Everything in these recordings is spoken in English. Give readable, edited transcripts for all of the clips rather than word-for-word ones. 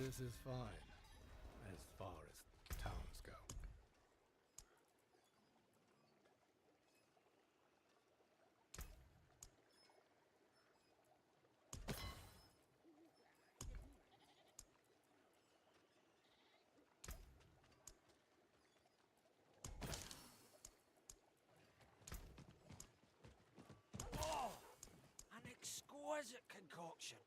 This is fine, as far as towns go. Oh, an exquisite concoction.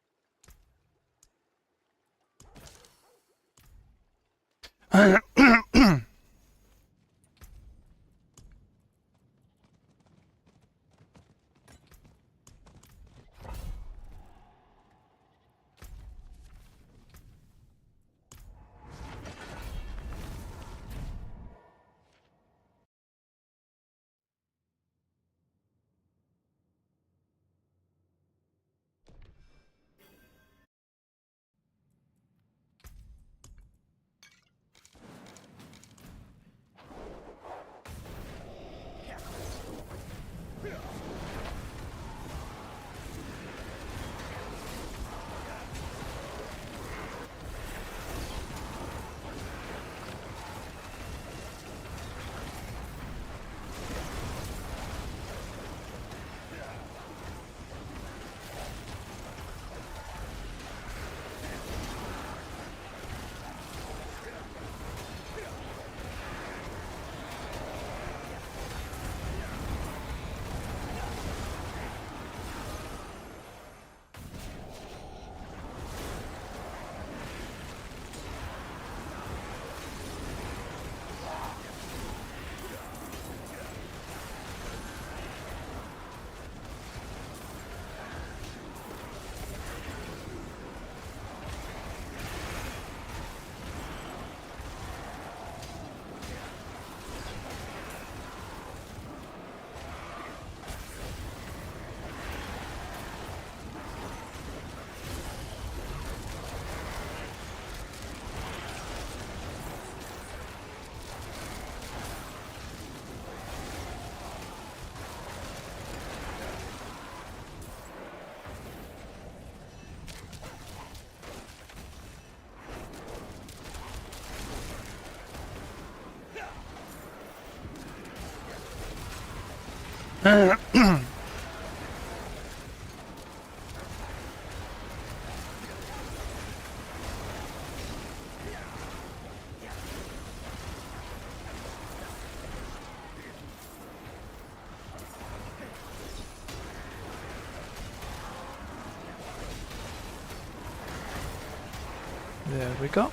There we go.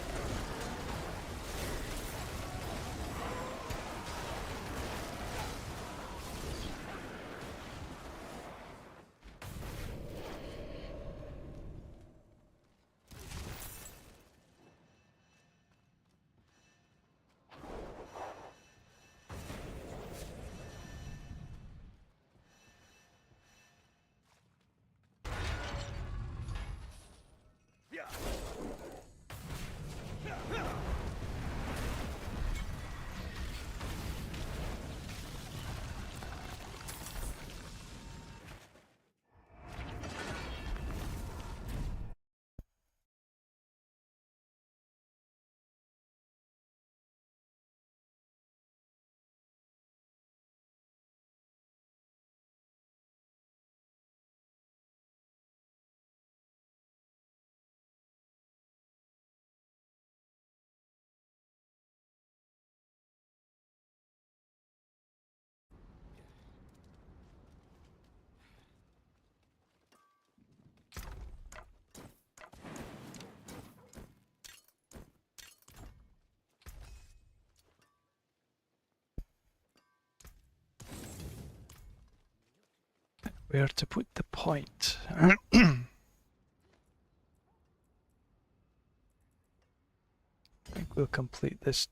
Where to put the point? I think we'll complete this.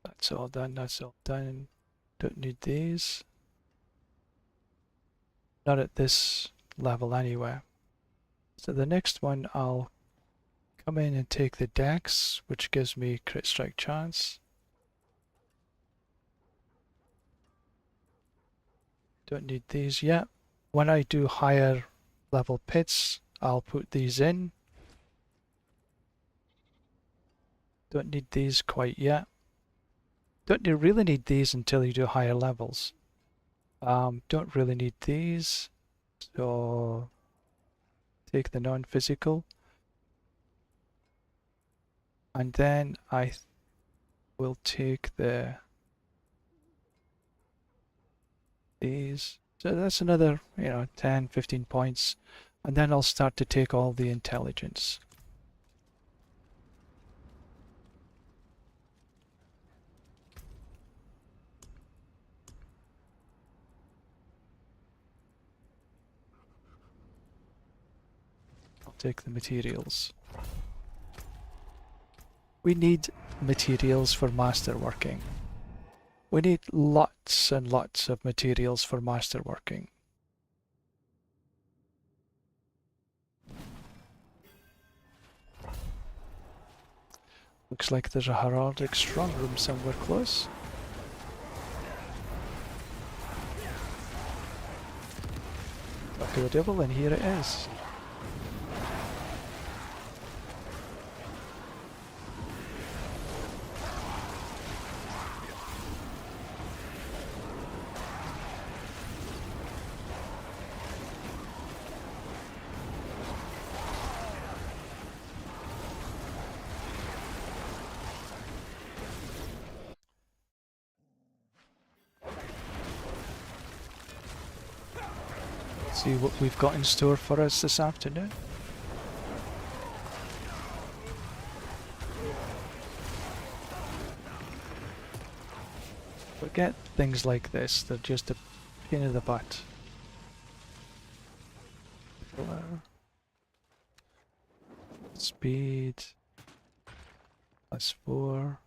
That's all done, that's all done. Don't need these. Not at this level anyway. So the next one I'll come in and take the dex, which gives me crit strike chance. Don't need these yet. When I do higher level pits, I'll put these in. Don't need these quite yet. Don't you really need these until you do higher levels. Don't really need these. So take the non-physical. And then I will take these. So that's another, 10, 15 points. And then I'll start to take all the intelligence. I'll take the materials. We need materials for masterworking. We need lots and lots of materials for masterworking. Looks like there's a heraldic strong room somewhere close. Luck of the devil, and here it is. See what we've got in store for us this afternoon. Forget things like this, they're just a pain in the butt. Speed +4.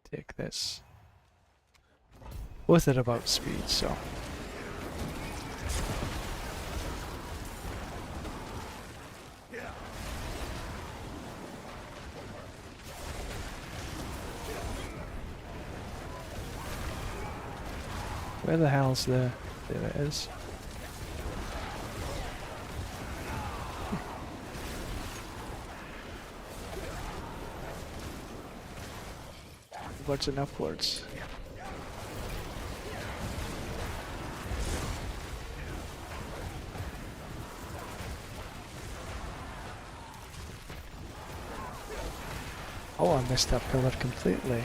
Take this. Both are about speed, so. Where the hell's the... There it is. Upwards and upwards. Oh, I missed that pillar completely.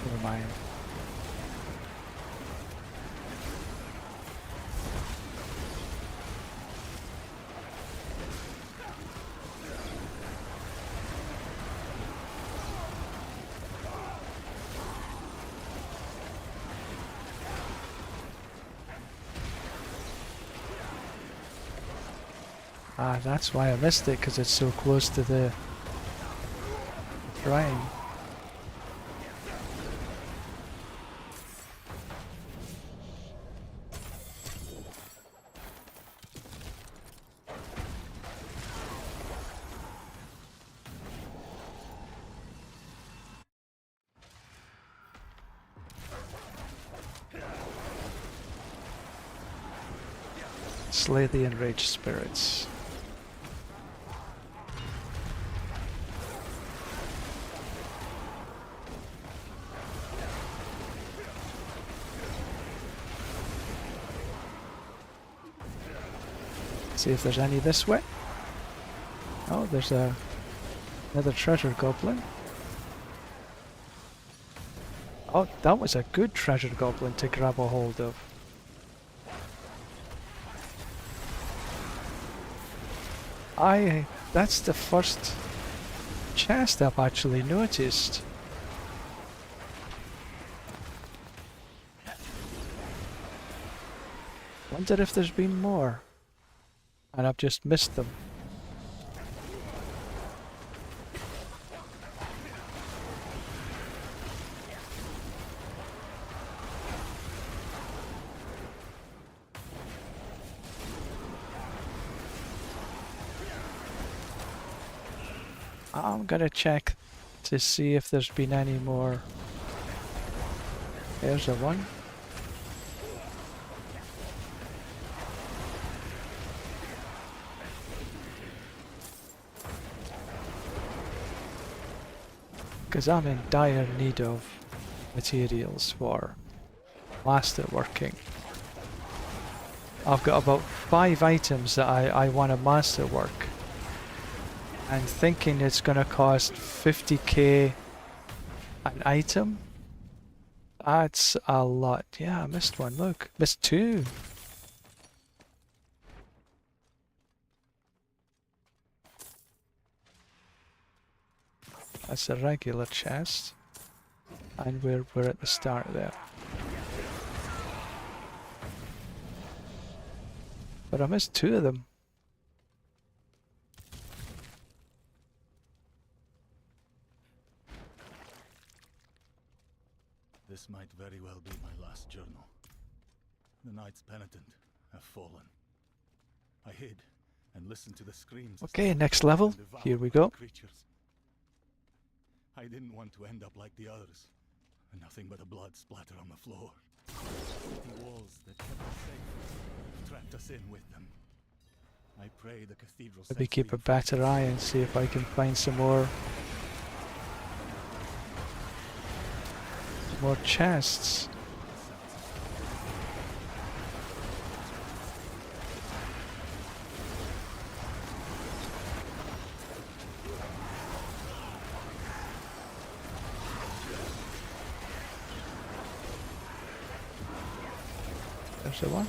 Never mind. Ah, that's why I missed it, because it's so close to the shrine. Slay the enraged spirits. See if there's any this way. Oh, there's another treasure goblin. Oh, that was a good treasure goblin to grab a hold of. That's the first chest I've actually noticed. Wonder if there's been more. And I've just missed them. I'm gonna check to see if there's been any more. There's a one. Because I'm in dire need of materials for masterworking. I've got about 5 items that I want to masterwork. And thinking it's going to cost 50k an item? That's a lot. Yeah, I missed one. Look, missed 2. That's a regular chest. And we're at the start there. But I missed 2 of them. This might very well be my last journal. The Knights Penitent have fallen. I hid and listened to the screams. Okay, next level. Here we go. Creatures. I didn't want to end up like the others. Nothing but a blood splatter on the floor. The walls that kept us safe trapped us in with them. I pray the cathedral. Maybe keep a better eye and see if I can find some more chests. There's the one.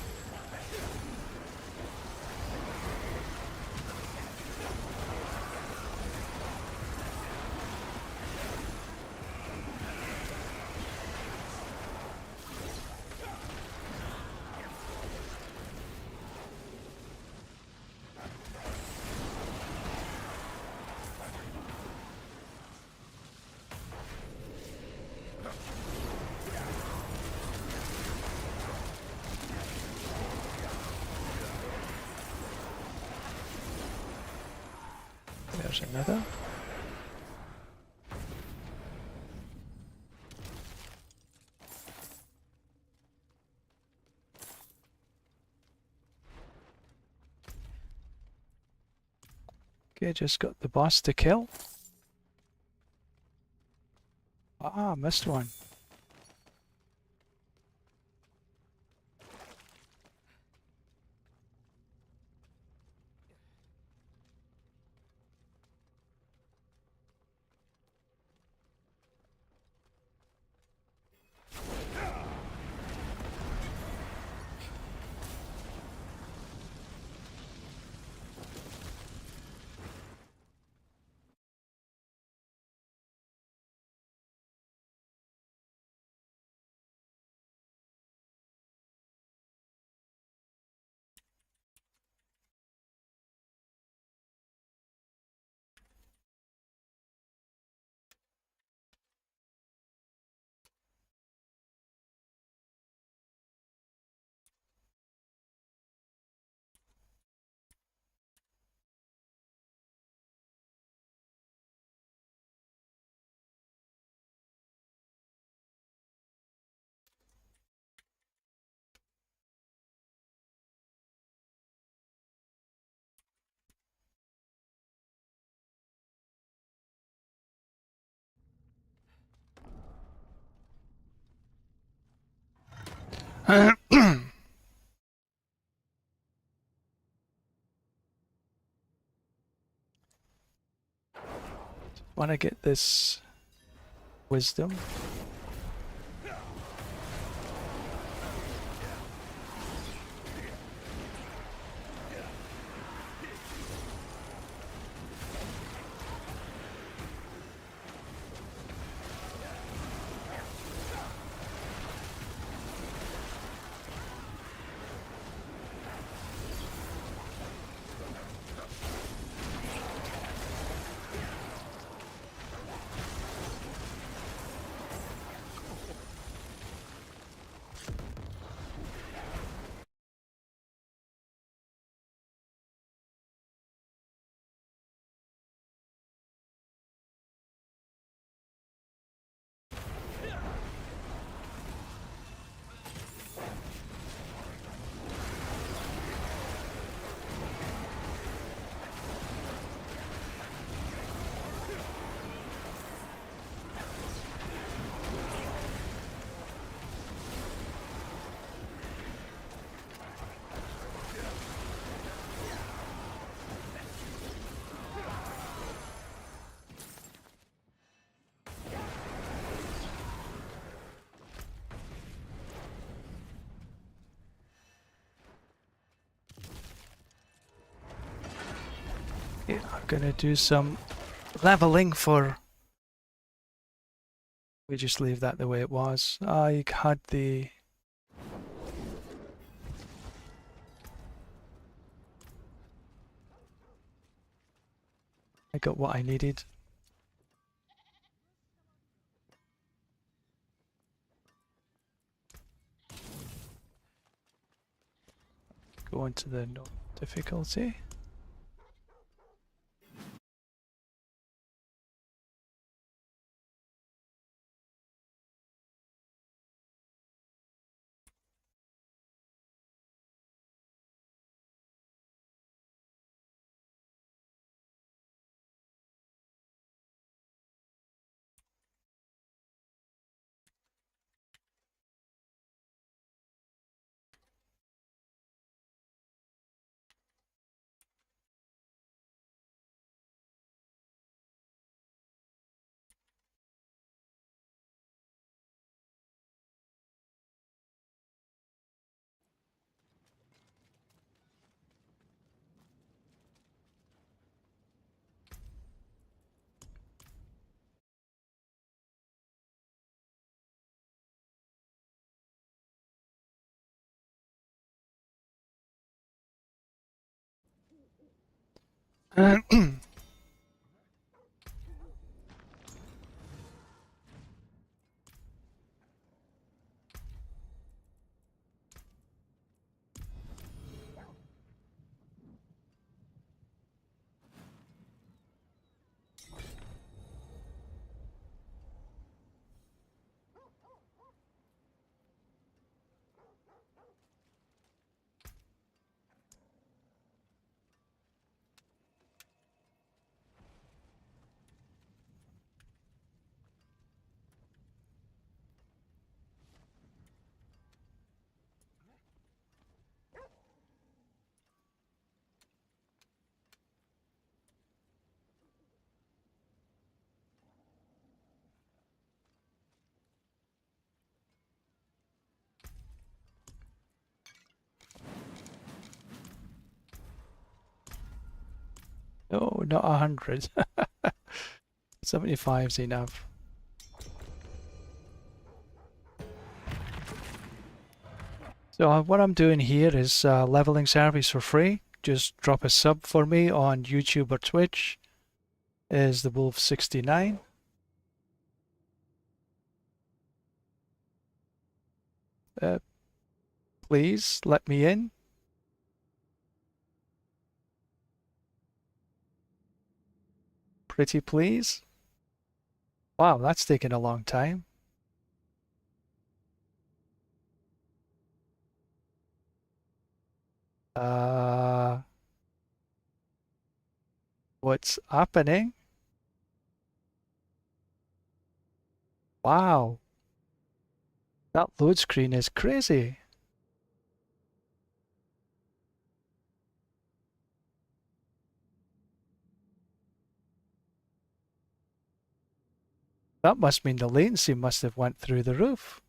There's another. Okay, just got the boss to kill. Ah, missed one. Want to get this wisdom. Gonna do some leveling for... We just leave that the way it was. I had the... I got what I needed. Go into the no difficulty. No, not 100. 75's enough. So what I'm doing here is leveling service for free. Just drop a sub for me on YouTube or Twitch. Is the Wolf 69. Please let me in. Pretty please. Wow, that's taken a long time. What's happening? Wow. That load screen is crazy. That must mean the latency must have went through the roof.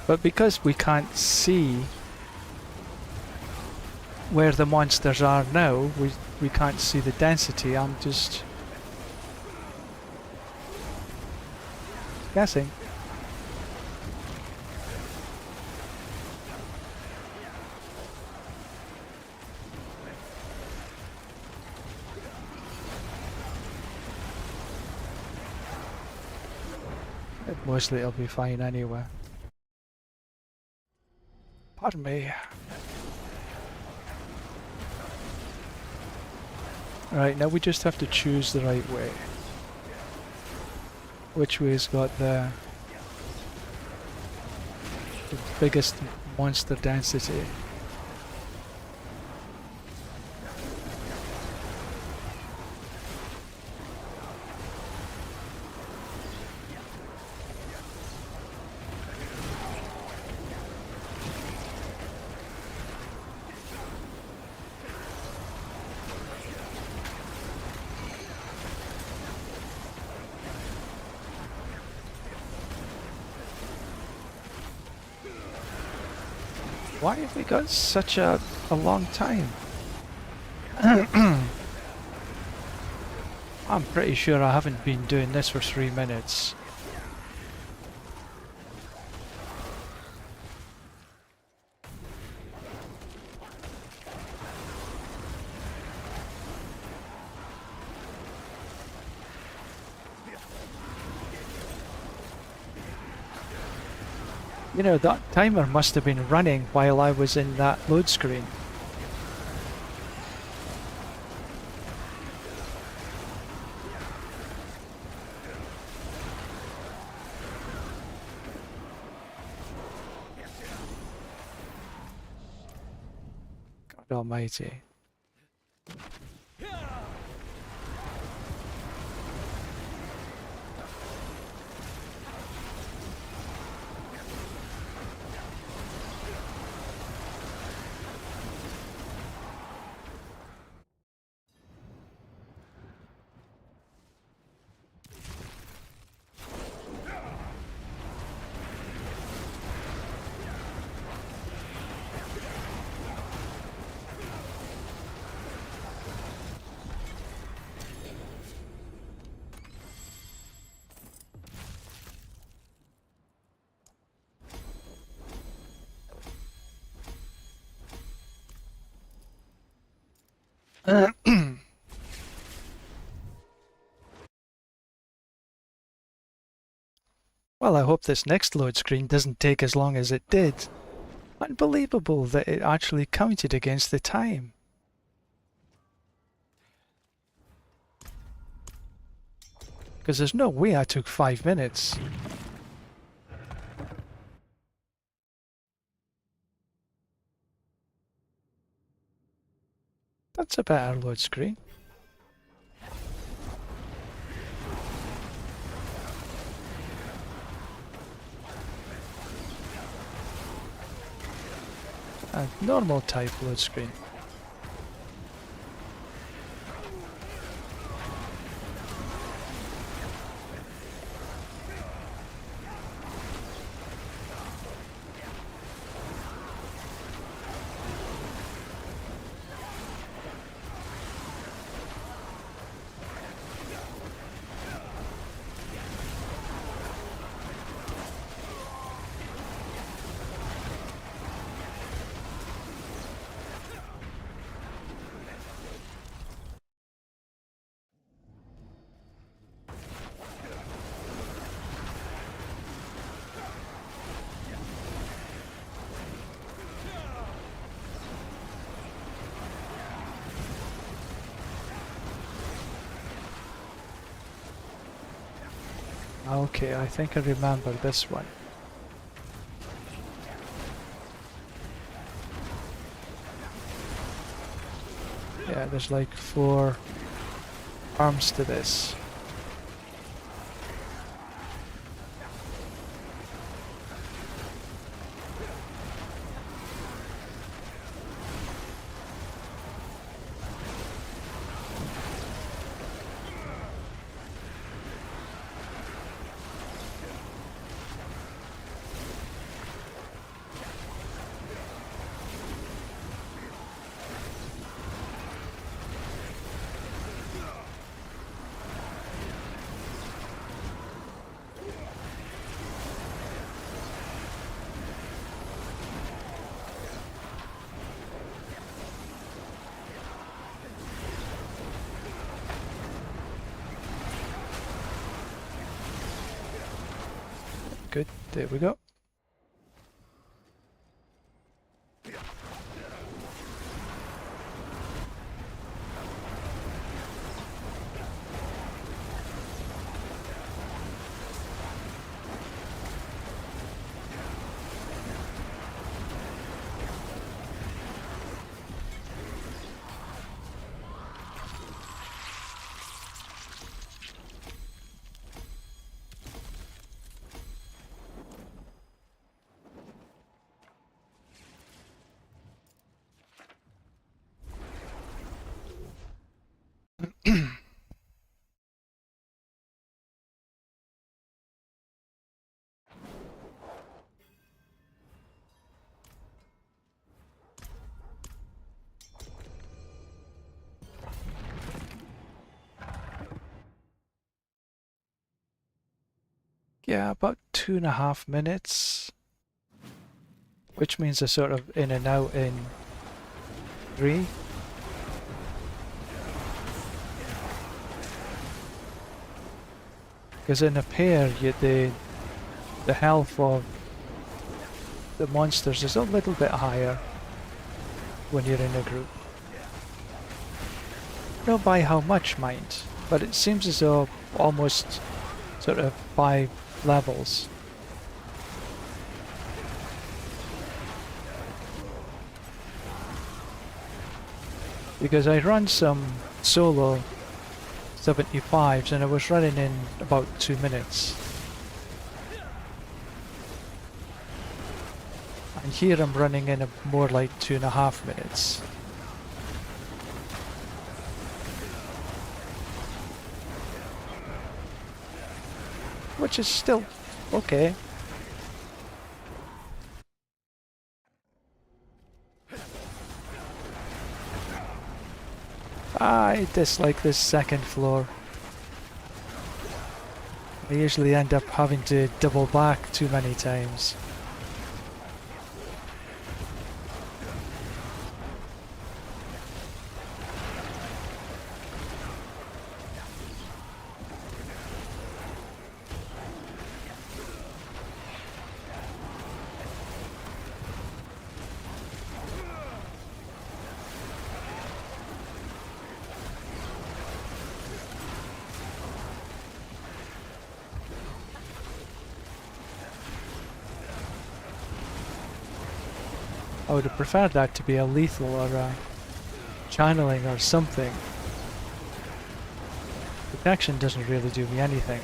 But because we can't see where the monsters are now, we can't see the density. I'm just guessing. Mostly it'll be fine anyway. Pardon me. Right, now we just have to choose the right way. Which way's got the biggest monster density? Why have we got such a long time? I'm pretty sure I haven't been doing this for 3 minutes. You know, that timer must have been running while I was in that load screen. God almighty. Well, I hope this next load screen doesn't take as long as it did. Unbelievable that it actually counted against the time. Because there's no way I took 5 minutes. That's a better load screen. A normal type load screen. Okay, I think I remember this one. Yeah, there's like 4 arms to this. Good, there we go. Yeah, about 2.5 minutes. Which means they're sort of in and out in 3. Because in a pair, the health of the monsters is a little bit higher when you're in a group. Not by how much, mind, but it seems as though almost sort of 5 levels. Because I run some solo 75s and I was running in about 2 minutes. And here I'm running in more like 2.5 minutes. Which is still okay. I dislike this second floor. I usually end up having to double back too many times. I would have preferred that to be a lethal or a channeling or something. Protection doesn't really do me anything.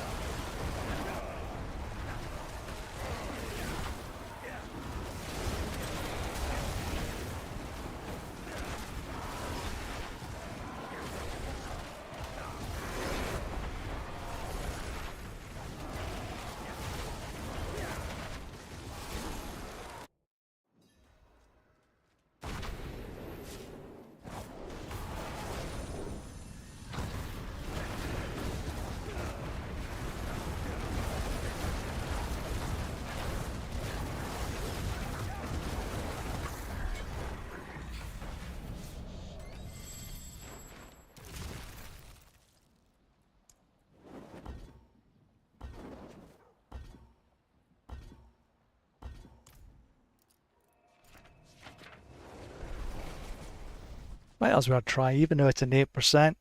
Might as well try, even though it's an 8%.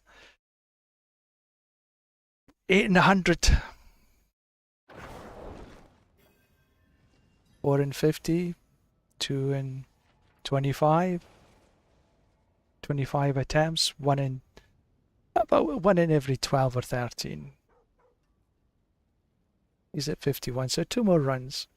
8 in 100. 4 in 50. 2 in 25. 25 attempts. About 1 in every 12 or 13. He's at 51, so 2 more runs.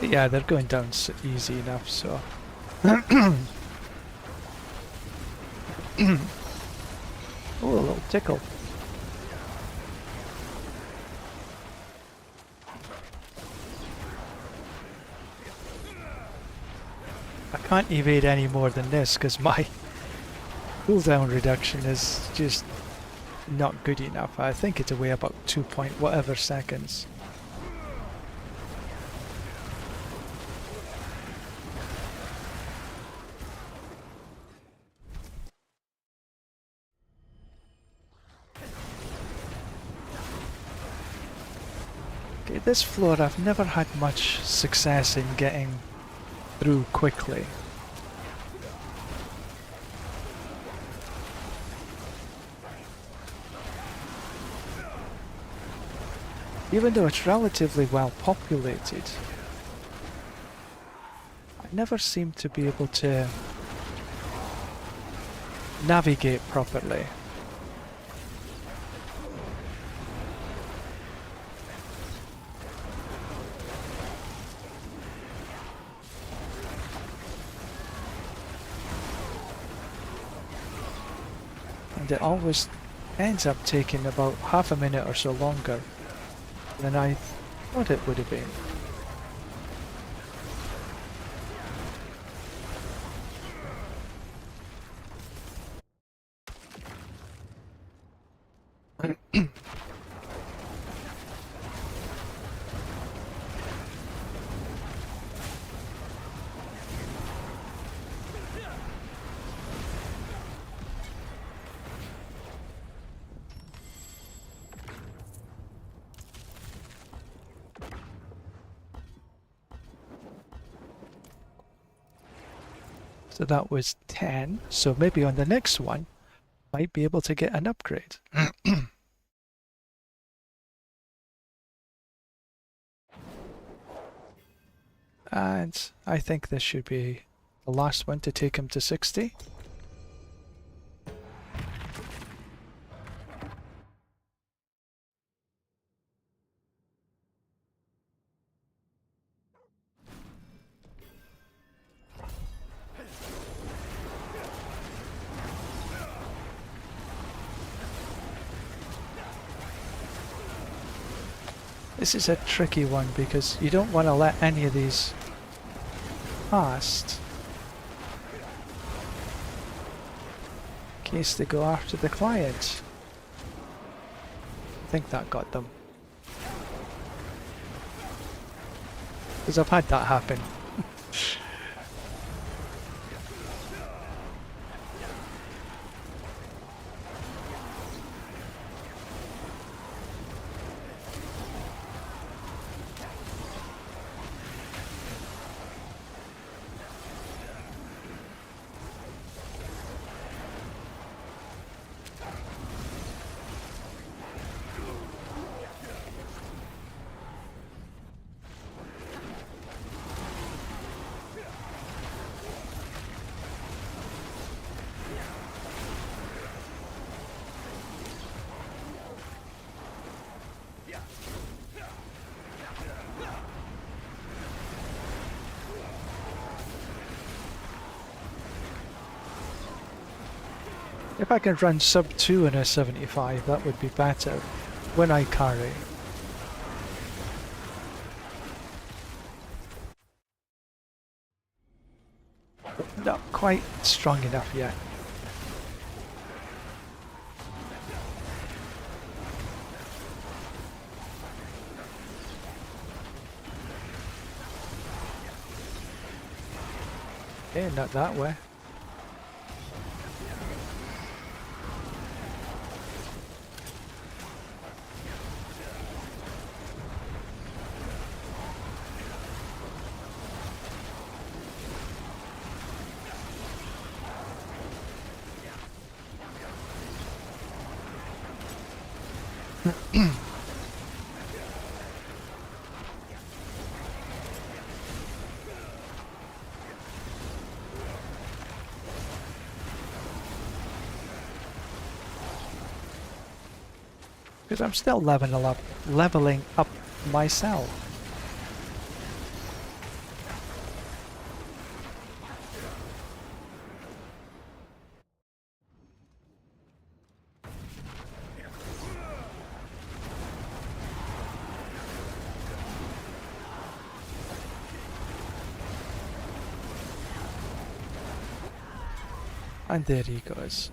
Yeah, they're going down easy enough, so... Oh, a little tickle. I can't evade any more than this, because my cooldown reduction is just not good enough. I think it's away about 2 point whatever seconds. This floor I've never had much success in getting through quickly. Even though it's relatively well populated, I never seem to be able to navigate properly. And it always ends up taking about half a minute or so longer than I thought it would have been. So that was 10, so maybe on the next one, might be able to get an upgrade. And I think this should be the last one to take him to 60. This is a tricky one because you don't want to let any of these past in case they go after the client. I think that got them. Because I've had that happen. If I can run sub 2 in a 75, that would be better when I carry. Not quite strong enough yet. Okay, not that way. Because I'm still leveling up myself. And there he goes.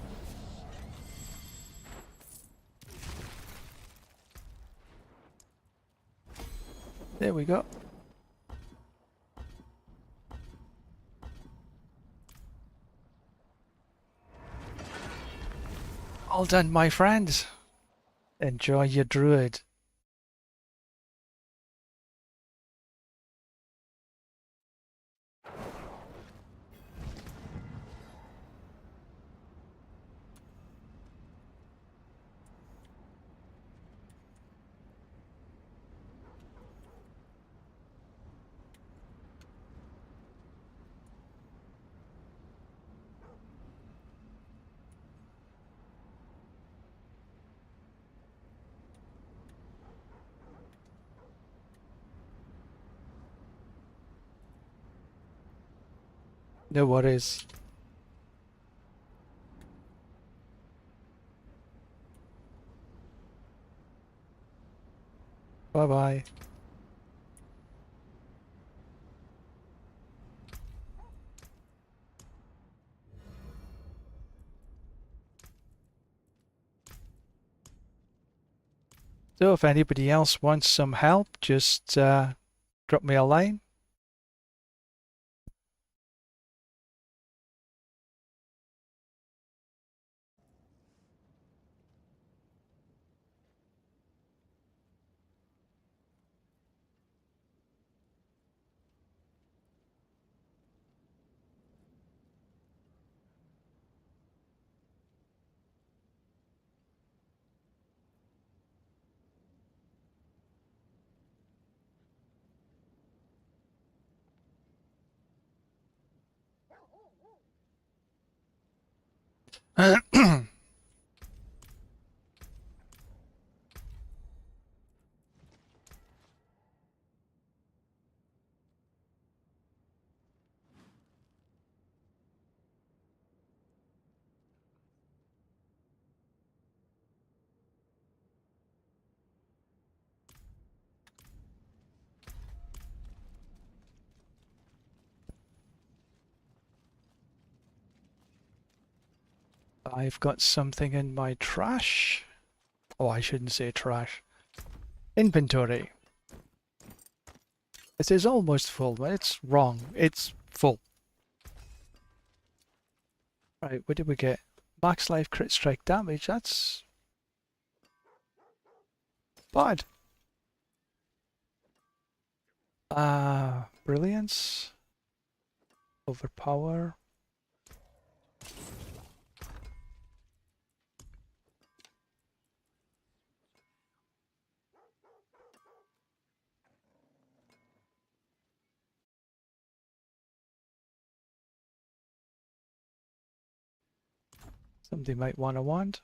There we go. All done, my friends. Enjoy your druid. No worries. Bye bye. So if anybody else wants some help, just drop me a line. I've got something in my trash. Oh, I shouldn't say trash. Inventory. It is almost full, but it's wrong. It's full. Right, what did we get? Max life crit strike damage. That's bad. Brilliance. Overpower. Somebody might want a wand.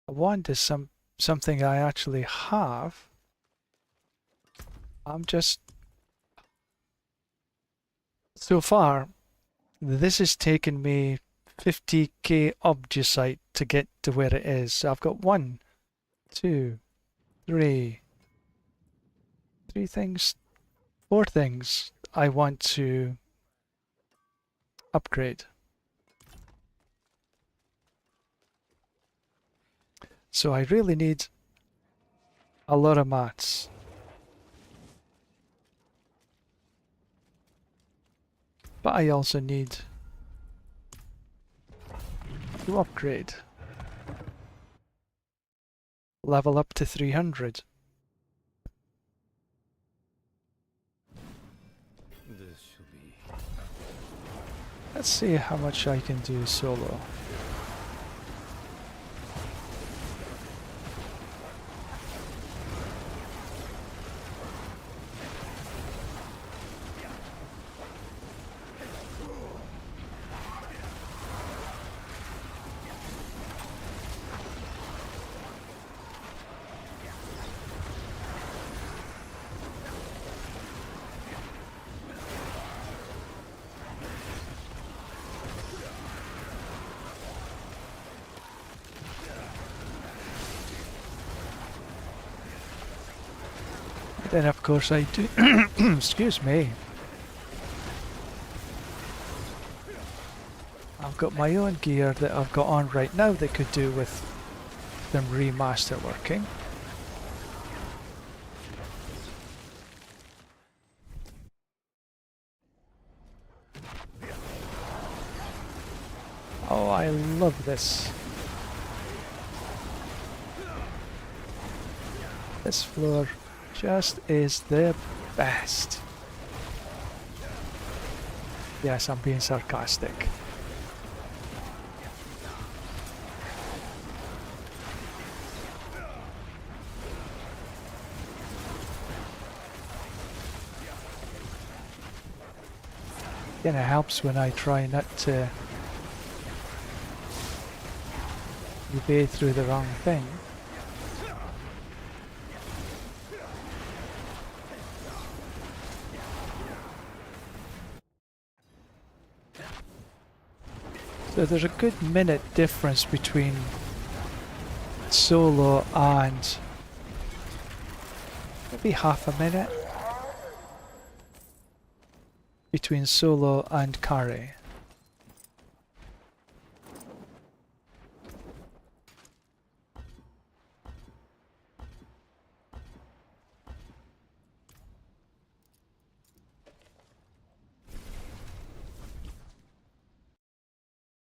A wand is something I actually have. I'm just... So far, this has taken me 50k Obducite to get to where it is. So I've got 1, 2, 3 things, 4 things I want to upgrade. So I really need a lot of mats. But I also need to upgrade. Level up to 300. Let's see how much I can do solo. Then of course I do, excuse me, I've got my own gear that I've got on right now that could do with some remaster working. Oh, I love this. This floor just is the best. Yes, I'm being sarcastic. Kind of helps when I try not to obey through the wrong thing. So there's a good minute difference between solo and maybe half a minute between solo and carry.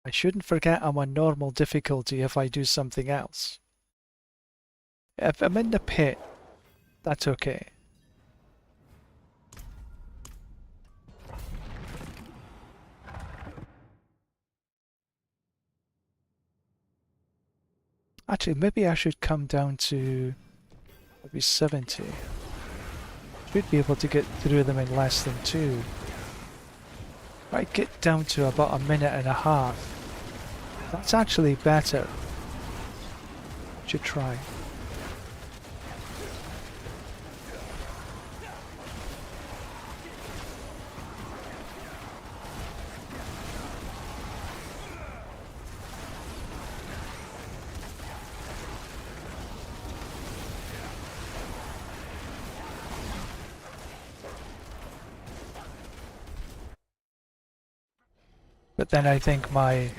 I shouldn't forget I'm on normal difficulty if I do something else. If I'm in the pit, that's okay. Actually, maybe I should come down to maybe 70. Should be able to get through them in less than 2. Right, get down to about a minute and a half. That's actually better. Should try. But then I think my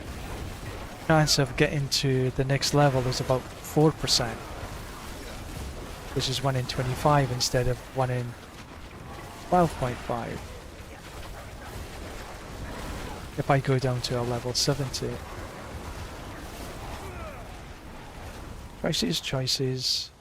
chance of getting to the next level is about 4%, which is 1 in 25 instead of 1 in 12.5 if I go down to a level 70. Choices, choices.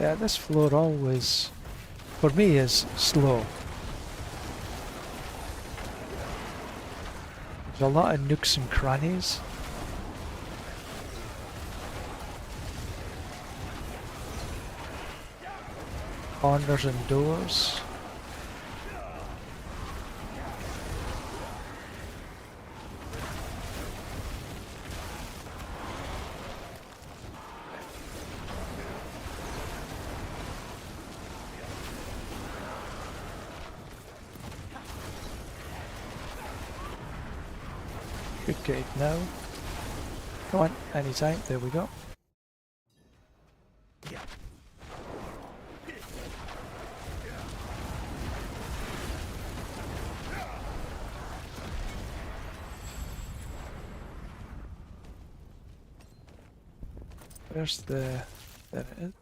Yeah, this floor always, for me, is slow. There's a lot of nooks and crannies. Corners and doors. Good gate now. Come on, anytime. There we go. Where's the... There it is.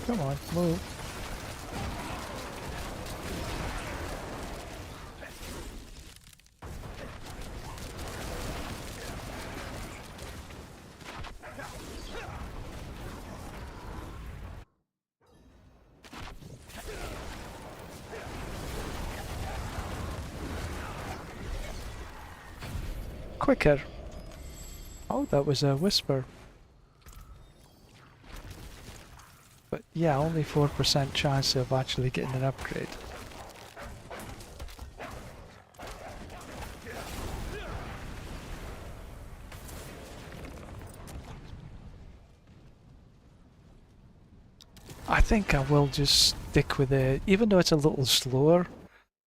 Come on, move. Quicker. Oh, that was a whisper. But yeah, only 4% chance of actually getting an upgrade. I think I will just stick with it, even though it's a little slower.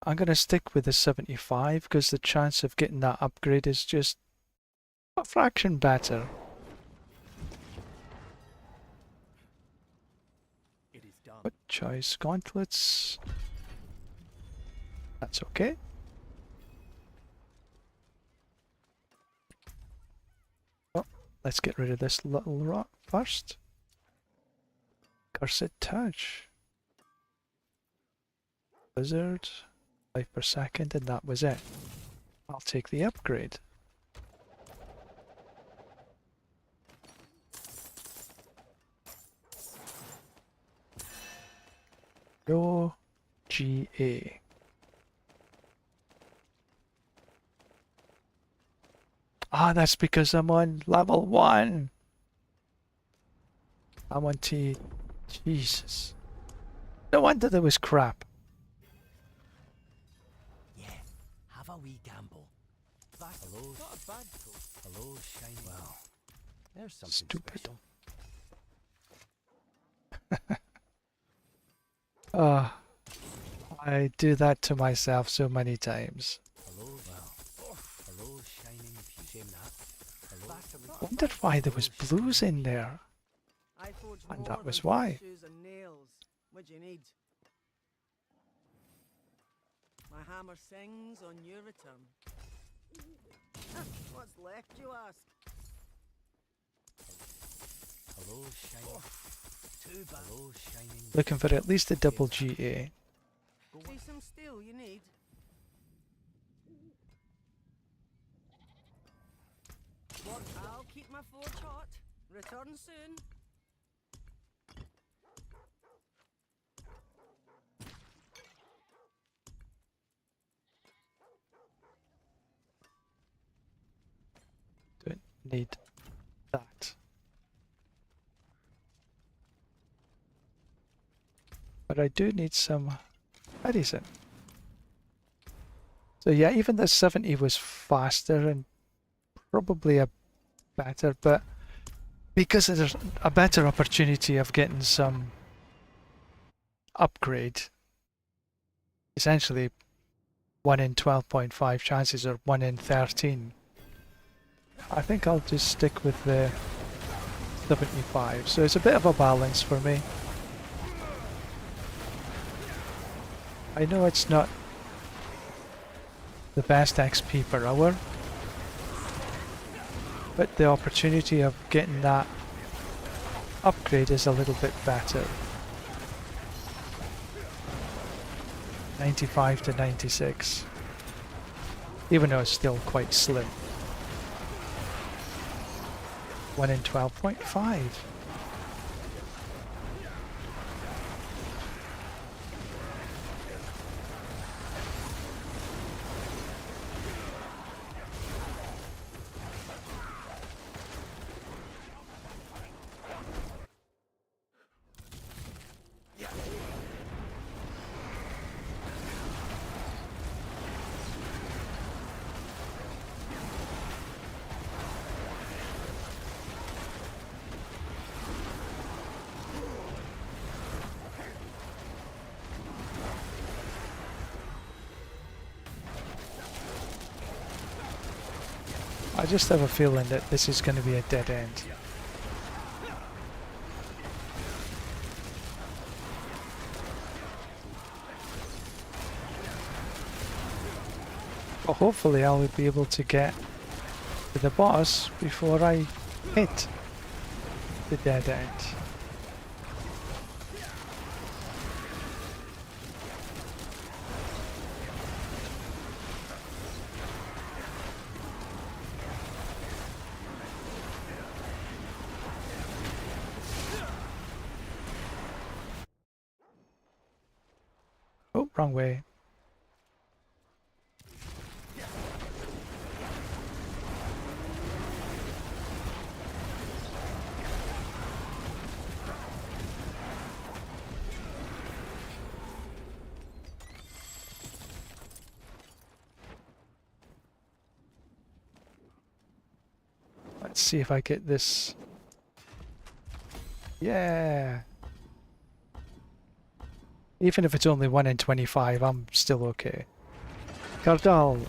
I'm going to stick with the 75 because the chance of getting that upgrade is just a fraction better. It is done. What choice? Gauntlets? That's okay. Oh, let's get rid of this little rock first. Cursed Touch. Blizzard. Life per second, and that was it. I'll take the upgrade. Go GA. Ah, that's because I'm on level 1. I'm on T. Jesus. No wonder there was crap. Yeah, have a wee gamble. Hello, not a bad coat. Hello, shiny. Well, there's something Stupid. special. I do that to myself so many times. Hello, well. Hello, shining. Shame that. Hello. Wondered why there was blues in there. I forge And more that was than why. shoes and nails. What do you need? My hammer sings on your return. What's left, you ask? Hello, shining. Too bad. Hello, shining. Looking for at least a double GA. See some steel you need? What? I'll keep my forge hot. Return soon. Don't need that. But I do need some medicine. So yeah, even the 70 was faster and probably a better, but because there's a better opportunity of getting some upgrade, essentially 1 in 12.5 chances or 1 in 13, I think I'll just stick with the 75. So it's a bit of a balance for me. I know it's not the best XP per hour, but the opportunity of getting that upgrade is a little bit better. 95 to 96, even though it's still quite slim. 1 in 12.5. I just have a feeling that this is going to be a dead end. But hopefully I'll be able to get to the boss before I hit the dead end. wrong way. Let's see if I get this. Yeah. Even if it's only 1 in 25, I'm still okay. Cardal.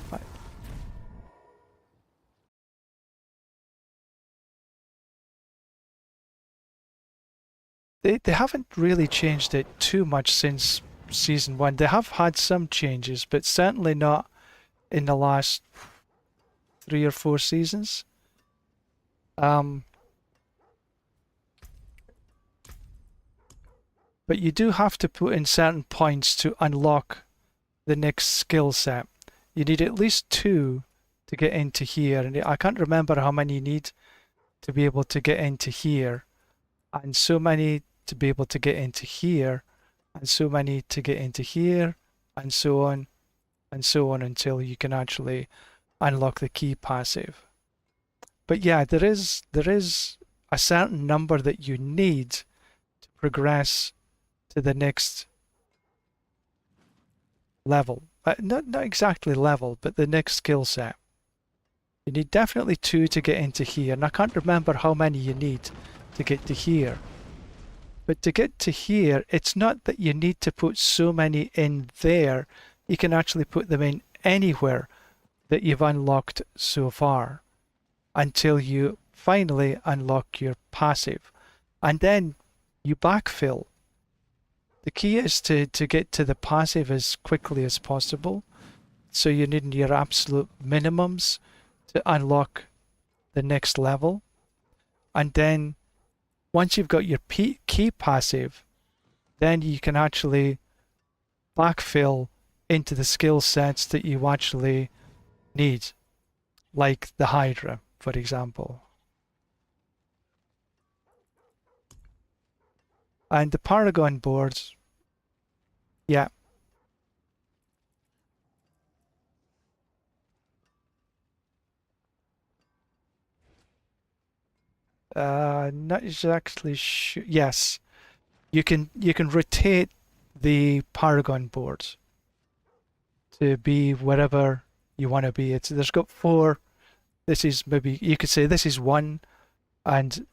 They haven't really changed it too much since Season 1. They have had some changes, but certainly not in the last 3 or 4 seasons. But you do have to put in certain points to unlock the next skill set. You need at least 2 to get into here, and I can't remember how many you need to be able to get into here, and so many to be able to get into here, and so many to get into here, and so on until you can actually unlock the key passive. But yeah, there is a certain number that you need to progress to the next level. Not exactly level, but the next skill set. You need definitely 2 to get into here, and I can't remember how many you need to get to here. But to get to here, it's not that you need to put so many in there. You can actually put them in anywhere that you've unlocked so far until you finally unlock your passive. And then you backfill. The key is to get to the passive as quickly as possible. So you need your absolute minimums to unlock the next level. And then once you've got your key passive, then you can actually backfill into the skill sets that you actually need, like the Hydra, for example. And the Paragon boards, yeah. Not exactly sure. Yes, you can rotate the Paragon boards to be wherever you want to be. There's got 4. This is maybe you could say this is 1, and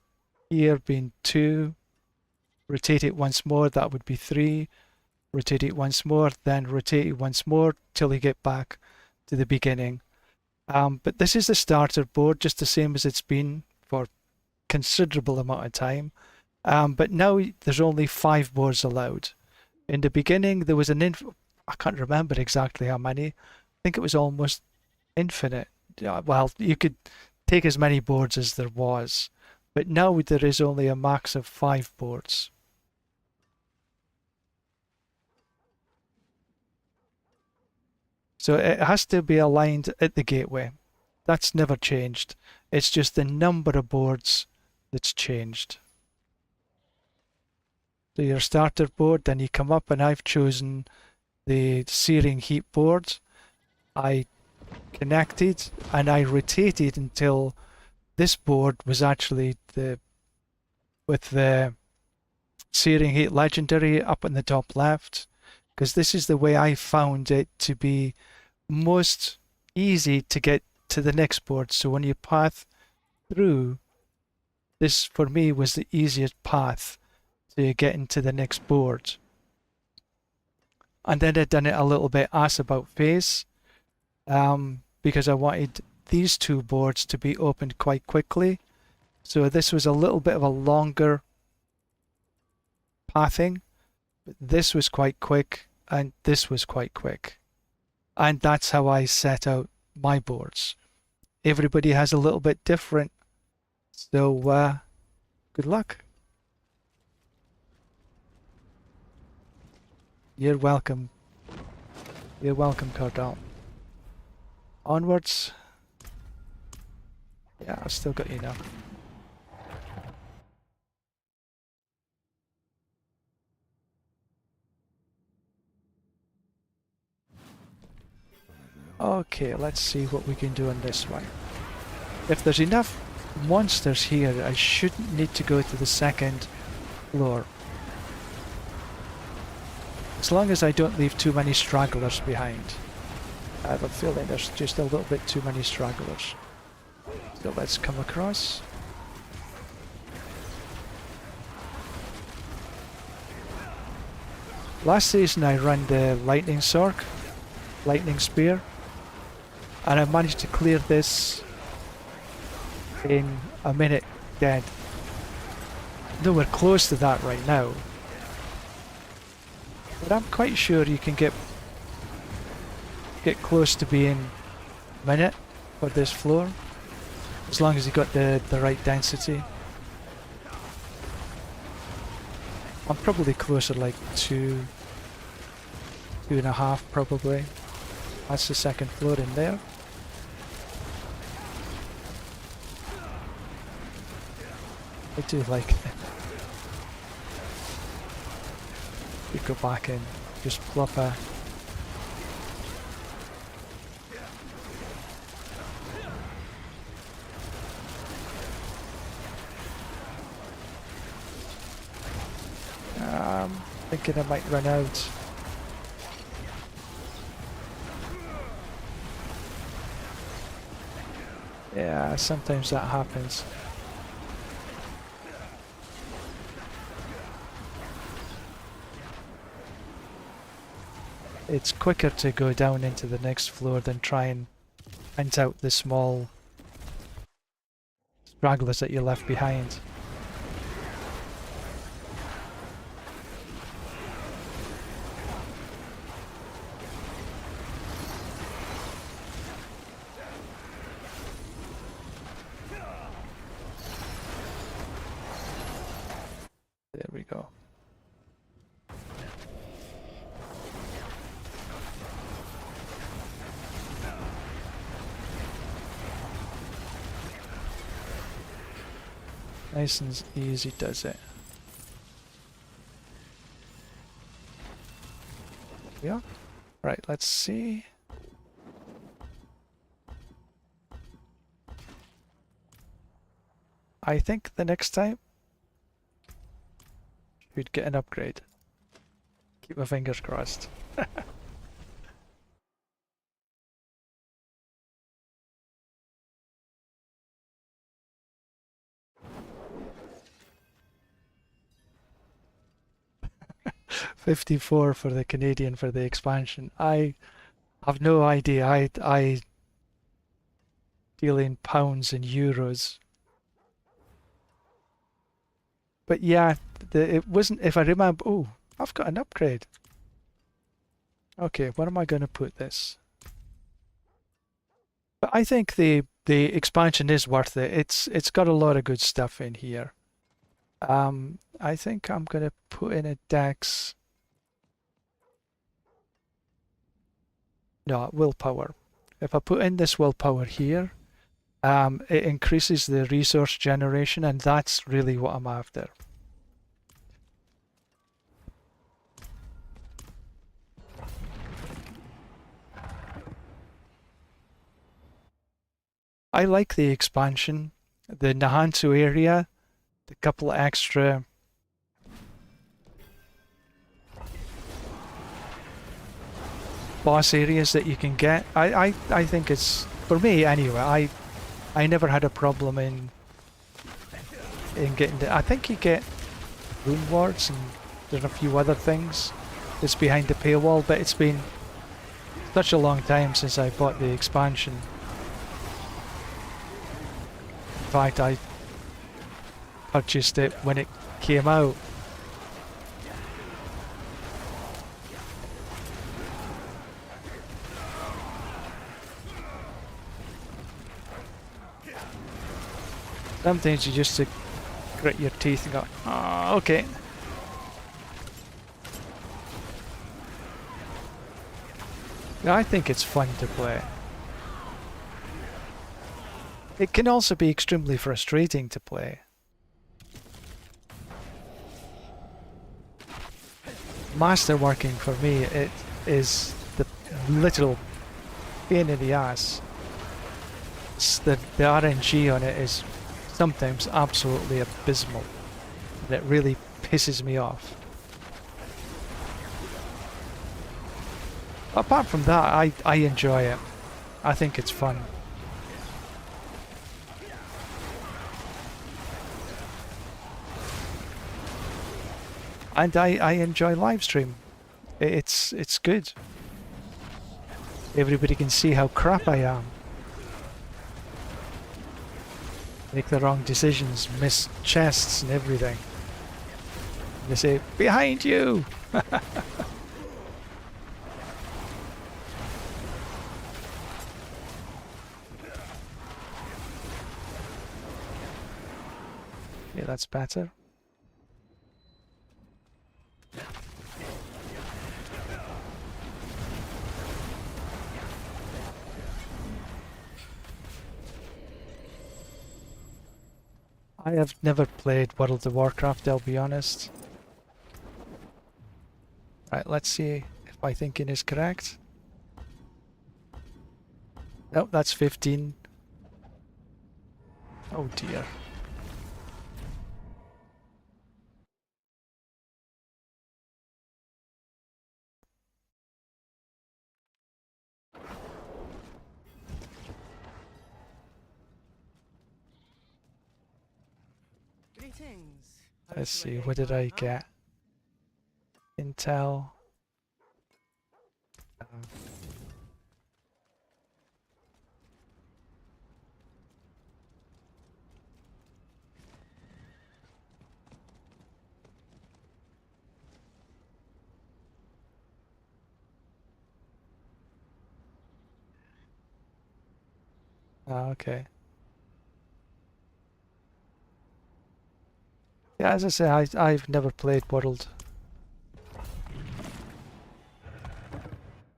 here being 2. Rotate it once more, that would be 3. Rotate it once more, then rotate it once more till you get back to the beginning. But this is the starter board, just the same as it's been for considerable amount of time. But now there's only 5 boards allowed. In the beginning, there was I can't remember exactly how many. I think it was almost infinite. Well, you could take as many boards as there was, but now there is only a max of 5 boards. So it has to be aligned at the gateway. That's never changed. It's just the number of boards that's changed. So your starter board, then you come up, and I've chosen the searing heat board. I connected and I rotated until this board was actually with the searing heat legendary up in the top left, because this is the way I found it to be most easy to get to the next board. So when you path through, this for me was the easiest path to get into the next board. And then I'd done it a little bit ass about face, because I wanted these 2 boards to be opened quite quickly. So this was a little bit of a longer pathing, but this was quite quick, and this was quite quick. And that's how I set out my boards. Everybody has a little bit different, so good luck. You're welcome. You're welcome, Cardal. Onwards. Yeah, I've still got you now. Okay, let's see what we can do on this one. If there's enough monsters here, I shouldn't need to go to the second floor. As long as I don't leave too many stragglers behind. I have a feeling there's just a little bit too many stragglers. So let's come across. Last season I ran the lightning spear, and I managed to clear this in a minute dead. Nowhere close to that right now. But I'm quite sure you can get close to being a minute for this floor, as long as you got the right density. I'm probably closer, like 2.5 probably. That's the second floor in there. I do like that. You go back and just plop a... I'm thinking I might run out. Yeah, sometimes that happens. It's quicker to go down into the next floor than try and hunt out the small stragglers that you left behind. There we go. Nice and easy does it. Yeah. Right, let's see. I think the next time we'd get an upgrade. Keep my fingers crossed. $54 for the Canadian for the expansion. I have no idea. I deal in pounds and euros. But yeah, it wasn't, if I remember, oh, I've got an upgrade. Okay, where am I going to put this? But I think the expansion is worth it. It's got a lot of good stuff in here. I think I'm going to put in a dex. No, willpower. If I put in this willpower here, it increases the resource generation, and that's really what I'm after. I like the expansion, the Nahantu area, the couple of extra boss areas that you can get. I think it's, for me anyway, I never had a problem in getting the, I think you get rune wards and there's a few other things that's behind the paywall, but it's been such a long time since I bought the expansion. In fact, I purchased it when it came out. Sometimes you just grit your teeth and go, oh, okay. Yeah, I think it's fun to play. It can also be extremely frustrating to play. Masterworking for me, it is the literal pain in the ass. The RNG on it is sometimes absolutely abysmal. And it really pisses me off. Apart from that, I enjoy it. I think it's fun. And I enjoy live stream. It's good. Everybody can see how crap I am. Make the wrong decisions, miss chests and everything. They say, behind you! Yeah, that's better. I have never played World of Warcraft, I'll be honest. Right, let's see if my thinking is correct. Nope, that's 15. Oh dear. Greetings. Let's see, what did I get? Intel. Okay. Yeah, as I say, I've never played World.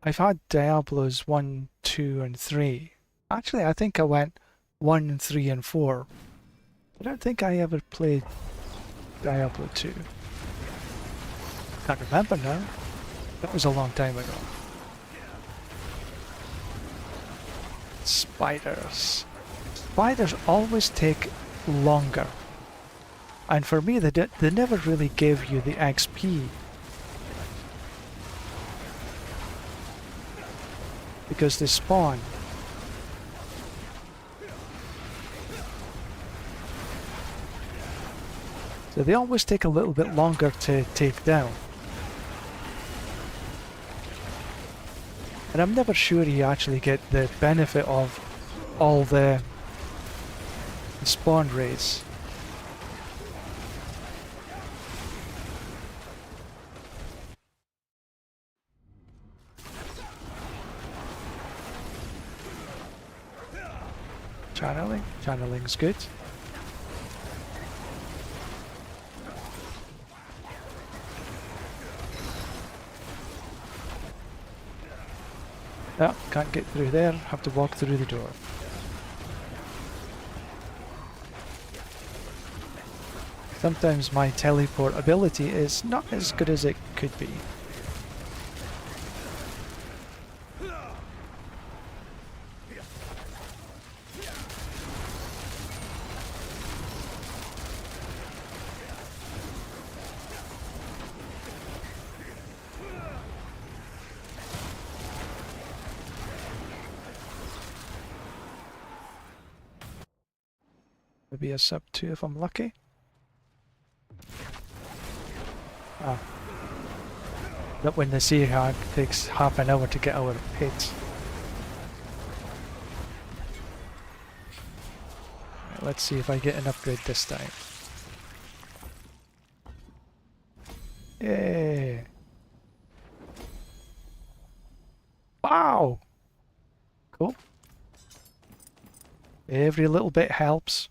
I've had Diablos 1, 2 and 3. Actually, I think I went 1, 3 and 4. I don't think I ever played Diablo 2. Can't remember now. That was a long time ago. Spiders. Spiders always take longer. And for me, they never really give you the XP. Because they spawn. So they always take a little bit longer to take down. And I'm never sure you actually get the benefit of all the spawn rates. Channeling? Channeling's good. No, can't get through there, have to walk through the door. Sometimes my teleport ability is not as good as it could be. Maybe a sub 2 if I'm lucky. Ah. Not when they see how it takes half an hour to get our pit. Right, let's see if I get an upgrade this time. Yay! Wow! Cool. Every little bit helps.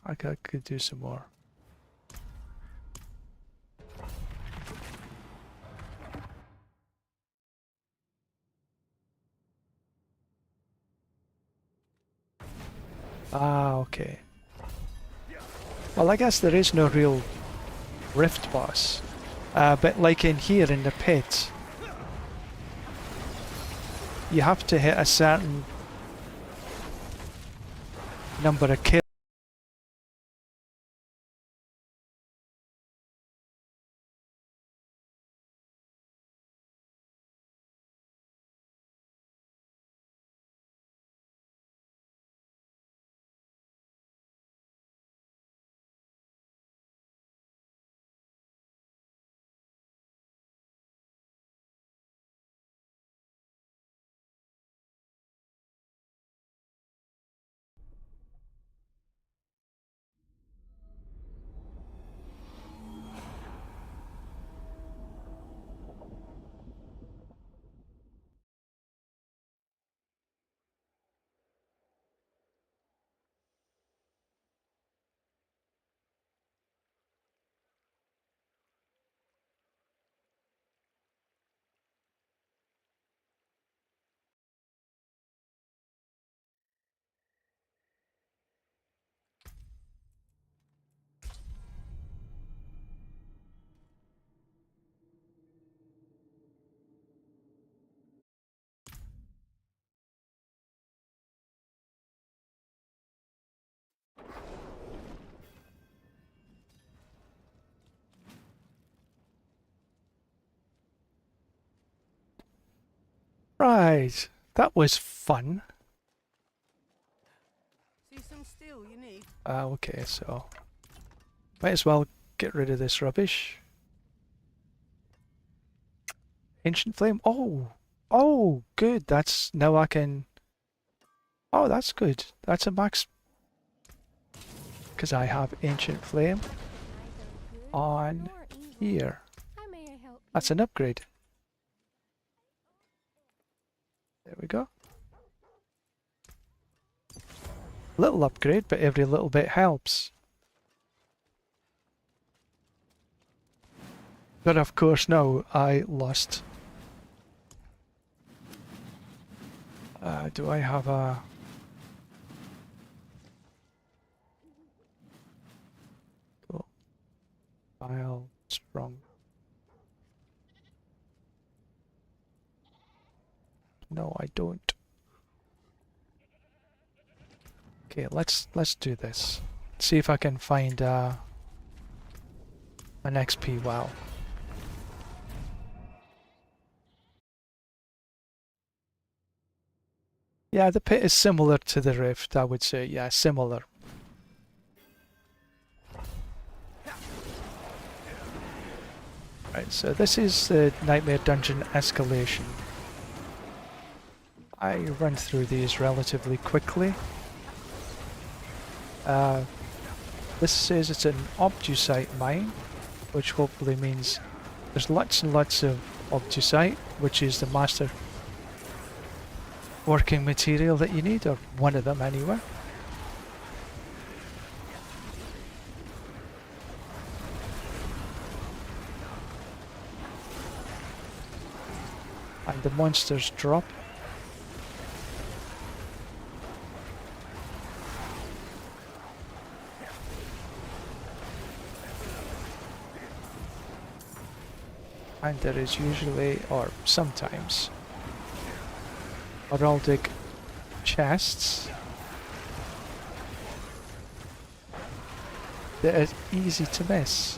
I could do some more. Ah, okay. Well, I guess there is no real rift boss. But like in here in the pit, you have to hit a certain number of kills. Right, that was fun. See some steel you need. Okay, so might as well get rid of this rubbish. Ancient flame. Oh, good. That's now I can. Oh, that's good. That's a max because I have ancient flame on here. That's an upgrade. There we go. Little upgrade, but every little bit helps. But of course now I lost. Do I have a... Cool. File strong. No, I don't. Okay, let's do this. See if I can find an XP wow. Yeah, the pit is similar to the rift, I would say. Yeah, similar. Right, so this is the Nightmare Dungeon escalation. I run through these relatively quickly. This says it's an Obducite mine, which hopefully means there's lots and lots of Obducite, which is the master working material that you need, or one of them anyway. And the monsters drop. And there is usually, or sometimes, heraldic chests that are easy to miss.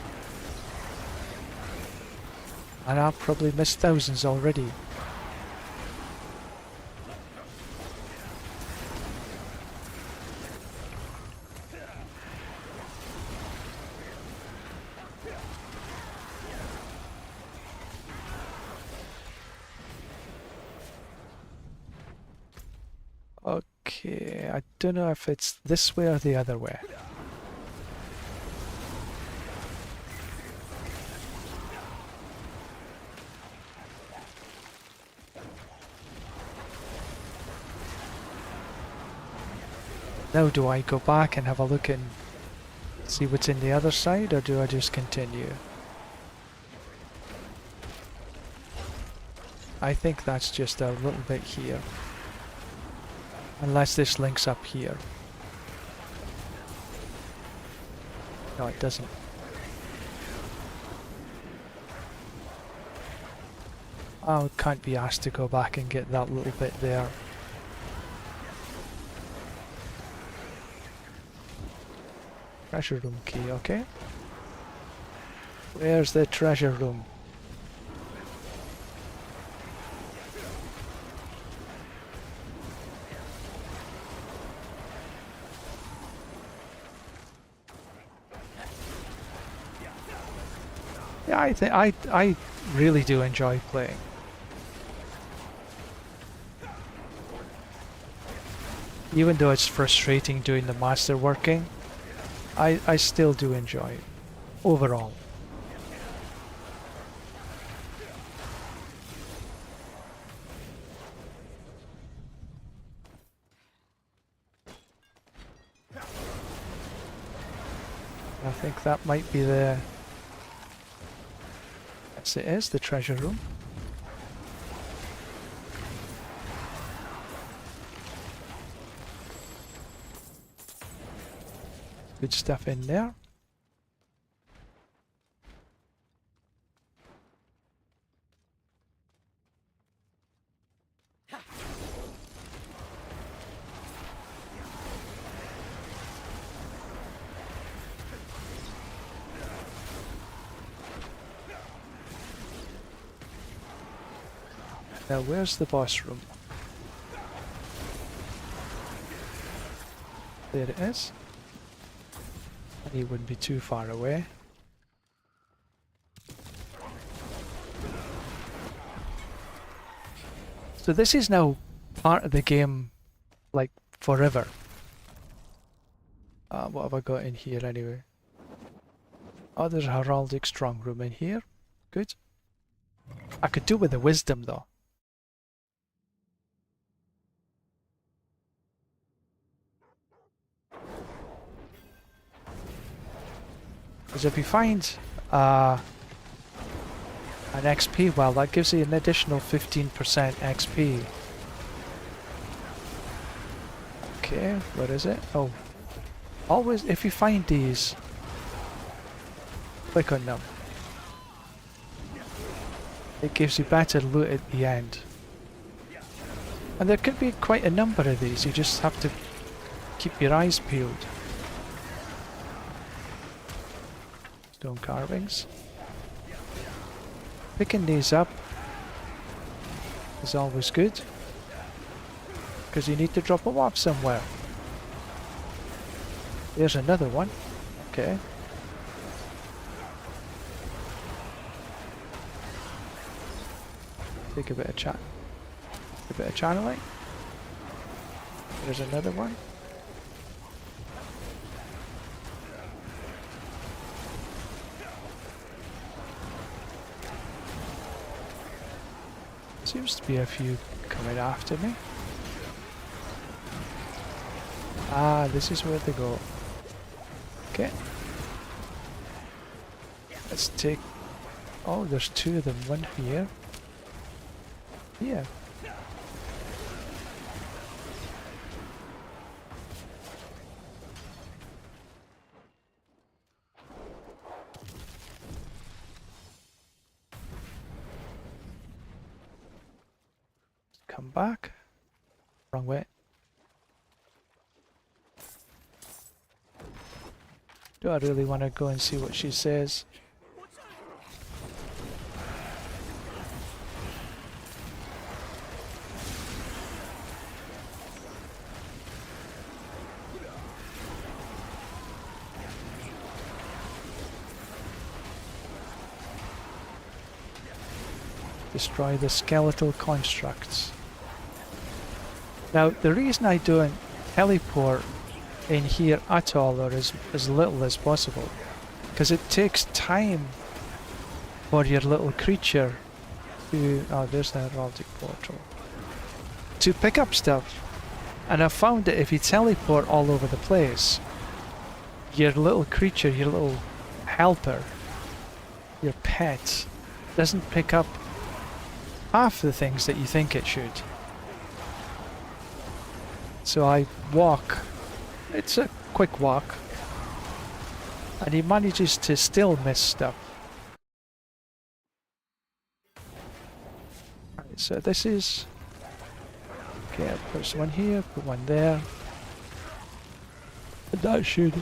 And I've probably missed thousands already. Okay, I don't know if it's this way or the other way. Now do I go back and have a look and see what's in the other side, or do I just continue? I think that's just a little bit here. Unless this links up here. No, it doesn't. I can't be asked to go back and get that little bit there. Treasure room key, okay. Where's the treasure room? Yeah, I think I really do enjoy playing. Even though it's frustrating doing the masterworking, I still do enjoy it overall. I think that might be the... Yes, it is the treasure room. Good stuff in there. Now where's the boss room? There it is. He wouldn't be too far away. So this is now part of the game, like, forever. What have I got in here anyway? Oh, there's a heraldic strong room in here. Good. I could do with the wisdom though. Because if you find an XP well, that gives you an additional 15% XP. Okay, what is it? Oh, always if you find these, click on them. It gives you better loot at the end. And there could be quite a number of these, you just have to keep your eyes peeled. Stone carvings. Picking these up is always good, because you need to drop them off somewhere. There's another one. Okay. Take a bit of chat. A bit of channeling. There's another one. Seems to be a few coming after me. Ah, this is where they go. Okay. Let's take... Oh, there's two of them. One here. Yeah. Come back. Wrong way. Do I really want to go and see what she says? Destroy the skeletal constructs. Now, the reason I don't teleport in here at all, or as little as possible, because it takes time for your little creature to... Oh, there's the heraldic portal. To pick up stuff. And I've found that if you teleport all over the place, your little creature, your little helper, your pet, doesn't pick up half the things that you think it should. So I walk. It's a quick walk. And he manages to still miss stuff. Right, so this is... Okay, I'll put one here, put one there. And that should...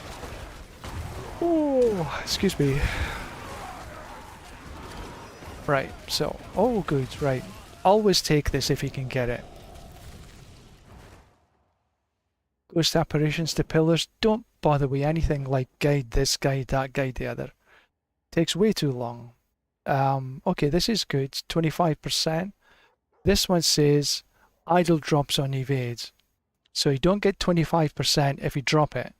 Oh, excuse me. Right, so... Oh, good, right. Always take this if you can get it. Ghost apparitions to pillars. Don't bother with anything like guide this, guide that, guide the other. Takes way too long. Okay, this is good. 25%. This one says idle drops on evades. So you don't get 25% if you drop it.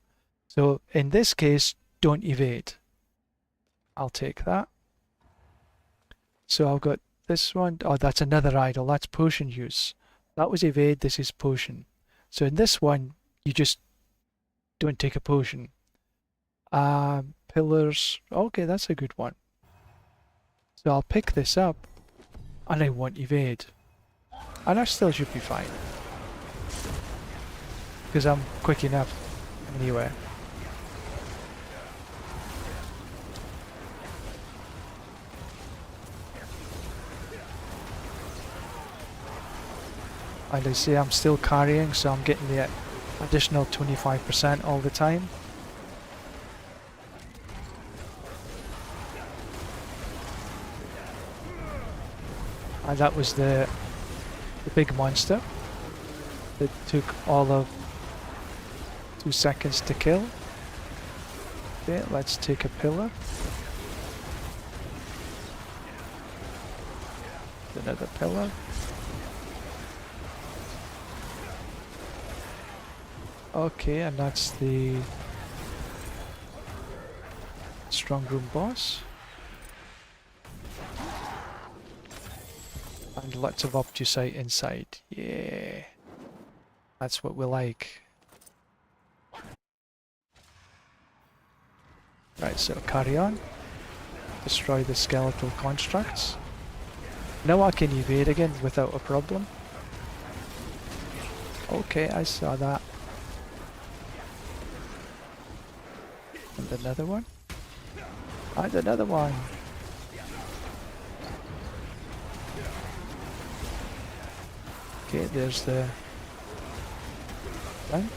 So in this case, don't evade. I'll take that. So I've got this one. Oh, that's another idle. That's potion use. That was evade. This is potion. So in this one, you just don't take a potion. Pillars. Okay, that's a good one. So I'll pick this up and I won't evade. And I still should be fine. Because I'm quick enough anyway. And I say I'm still carrying, so I'm getting the additional 25% all the time. And that was the big monster that took all of 2 seconds to kill. Okay, let's take a pillar. Another pillar. Okay, and that's the strong room boss. And lots of Obducite inside. Yeah. That's what we like. Right, so carry on. Destroy the skeletal constructs. Now I can evade again without a problem. Okay, I saw that. And another one. And another one. Okay, there's the one.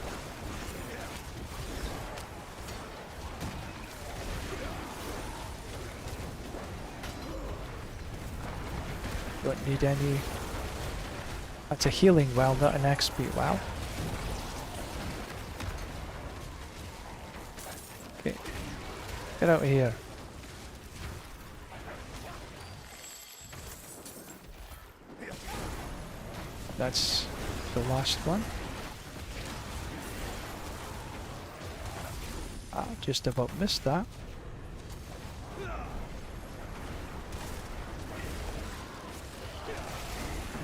Don't need any. That's a healing well, not an XP well. Okay, get out of here. That's the last one. I just about missed that.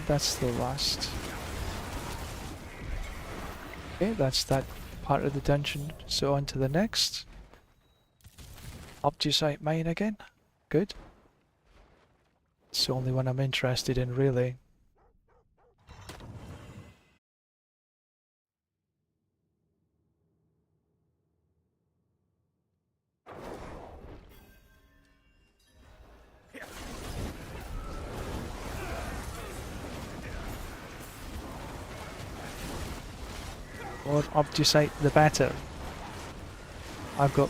That's the last. Okay, that's that part of the dungeon. So on to the next. Obducite mine again. Good. It's the only one I'm interested in, really. More Obducite, the better. I've got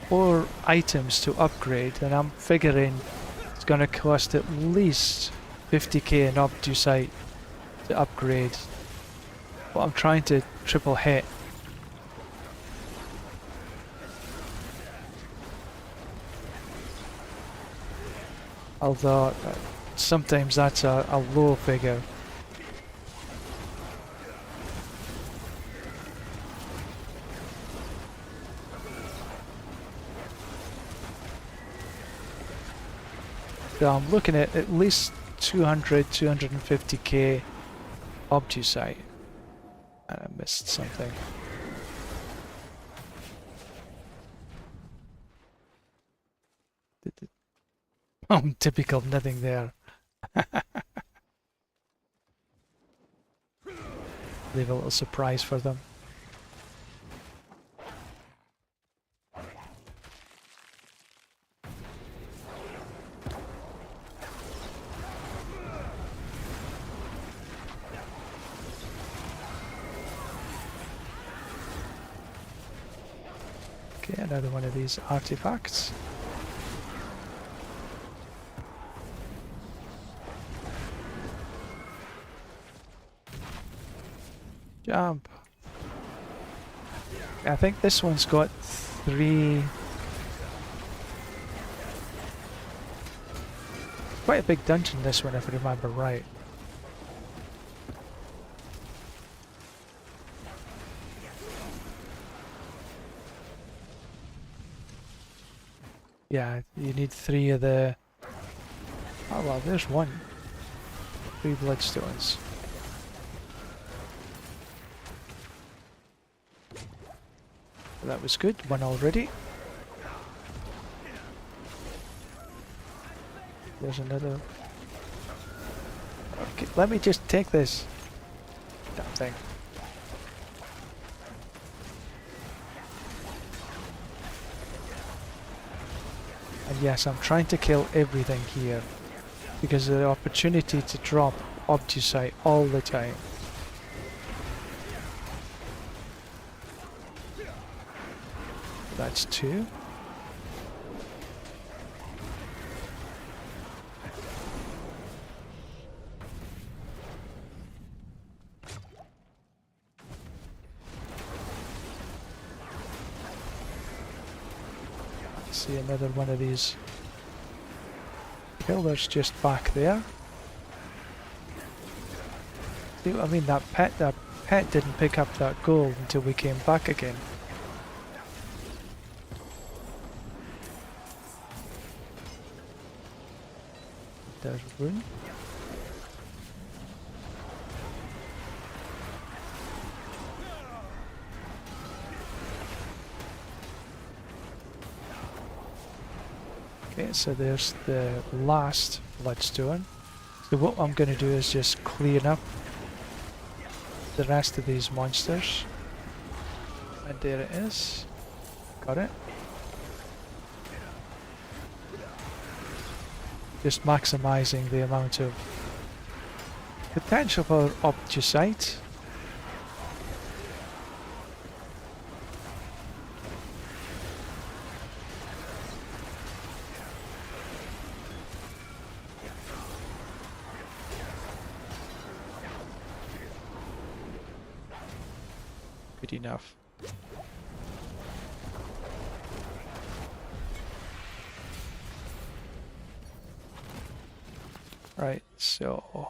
4 items to upgrade, and I'm figuring it's going to cost at least 50k in Obducite to upgrade. But I'm trying to triple hit. Although sometimes that's a low figure. So I'm looking at least 250k Obducite. And I missed something. Oh, typical, nothing there. Leave a little surprise for them. Okay, another one of these artifacts. Jump. I think this one's got 3... Quite a big dungeon, this one, if I remember right. Yeah, you need 3 of the... Oh well, there's one. 3 bloodstones. That was good, one already. There's another. Okay, let me just take this damn thing. And yes, I'm trying to kill everything here because of the opportunity to drop Obducite all the time. That's 2. See another one of these pillars just back there. See what I mean? That pet didn't pick up that gold until we came back again. There's rune. Okay, so there's the last bloodstone. So what I'm going to do is just clean up the rest of these monsters. And there it is. Got it. Just maximising the amount of potential for Obducite. Good enough. Right, so...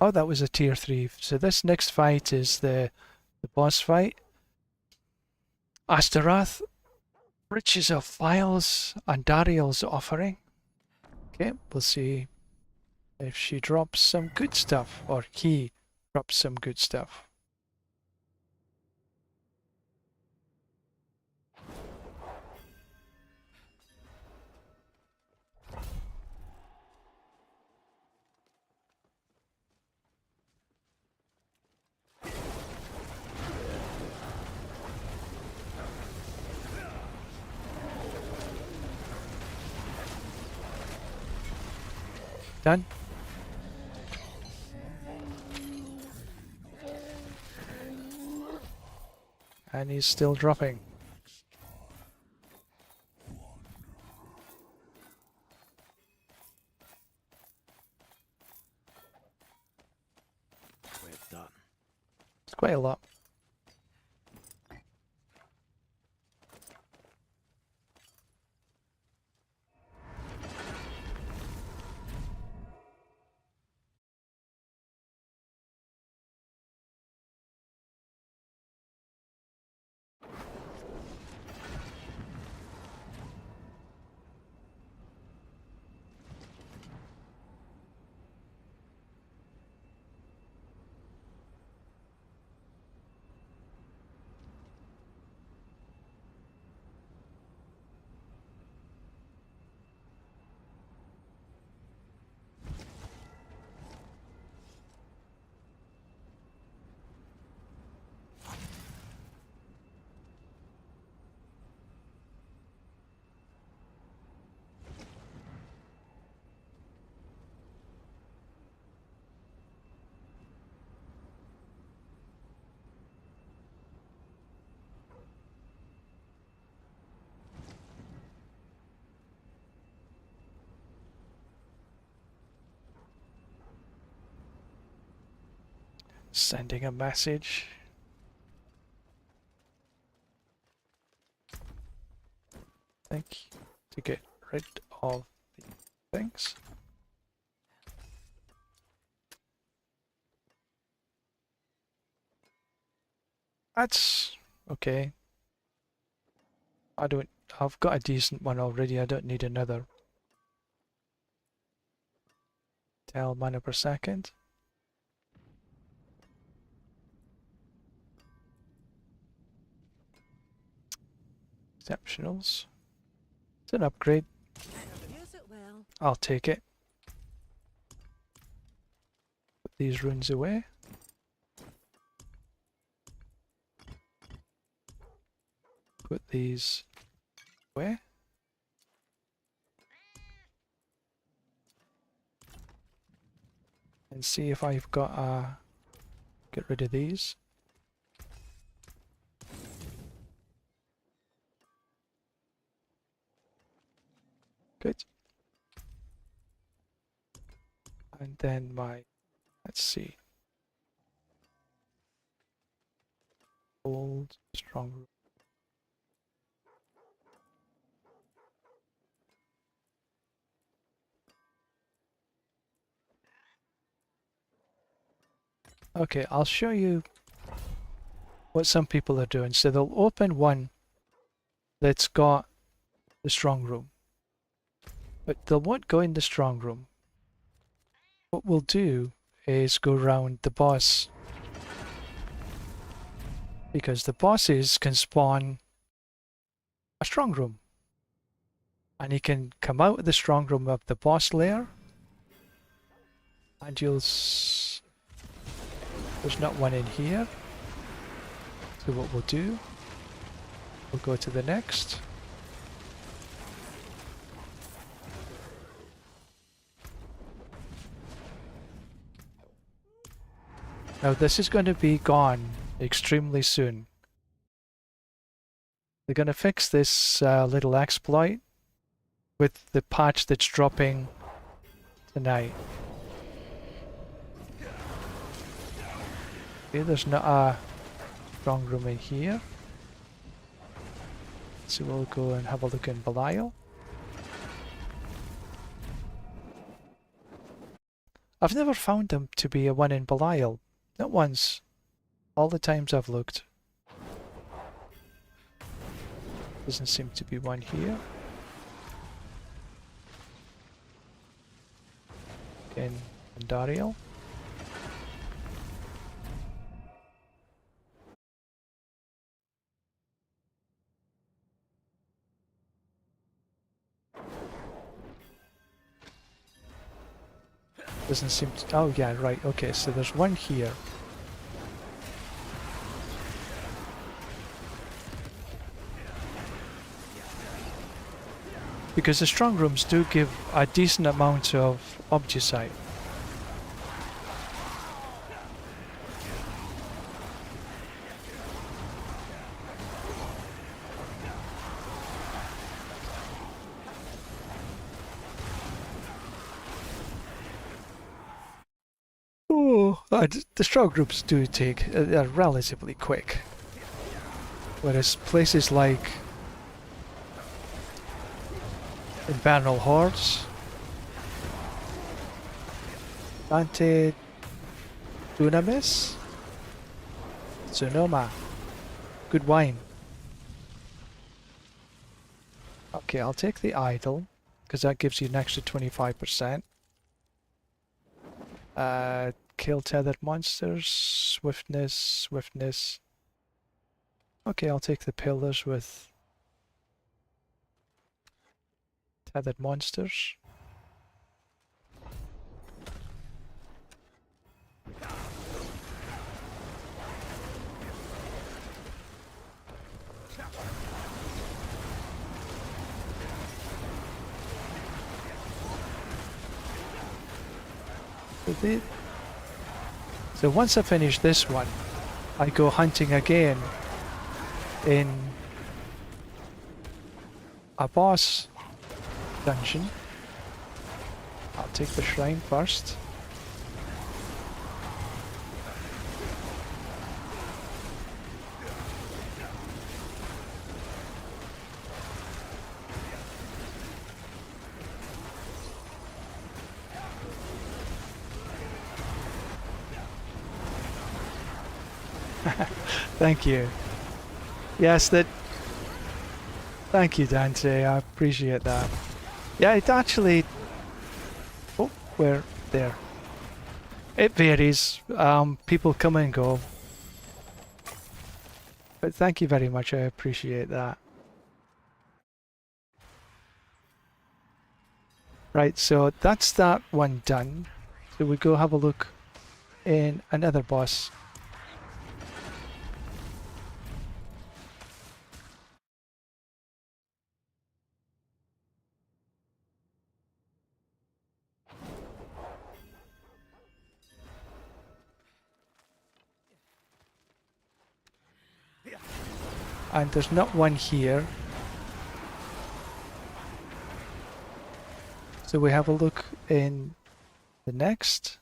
Oh, that was a tier 3. So this next fight is the boss fight. Astaroth, Riches of Files, and Dariel's offering. Okay, we'll see if she drops some good stuff, or he drops some good stuff. Done. And he's still dropping. We're done. It's quite a lot. Sending a message. Think to get rid of the things. That's okay. I've got a decent one already. I don't need another. 10 mana per second. Exceptionals. It's an upgrade. Use it well. I'll take it. Put these runes away. Put these away. And see if I've got get rid of these. Good. And then let's see. Old, strong room. Okay, I'll show you what some people are doing. So they'll open one that's got the strong room, but they won't go in the strong room. What we'll do is go around the boss, because the bosses can spawn a strong room, and you can come out of the strong room of the boss lair, and there's not one in here. So what we'll do, we'll go to the next. Now this is going to be gone extremely soon. They're going to fix this little exploit with the patch that's dropping tonight. Okay, there's not a strong room in here. So we'll go and have a look in Belial. I've never found them to be a one in Belial. Not once. All the times I've looked. Doesn't seem to be one here. In Dariel. Doesn't seem to... Oh yeah, right, okay, so there's one here. Because the strong rooms do give a decent amount of Obducite. The strong groups do take are relatively quick, whereas places like Infernal Hordes, Dante Dunamis, Sonoma, good wine. Okay, I'll take the idol because that gives you an extra 25%. Kill tethered monsters, swiftness. Okay, I'll take the pillars with tethered monsters. So once I finish this one, I go hunting again in a boss dungeon. I'll take the shrine first. Thank you. Yes, that... Thank you, Dante. I appreciate that. Yeah, it actually... Oh, we're there. It varies. People come and go. But thank you very much. I appreciate that. Right, so that's that one done. So we go have a look in another boss. And there's not one here. So we have a look in the next.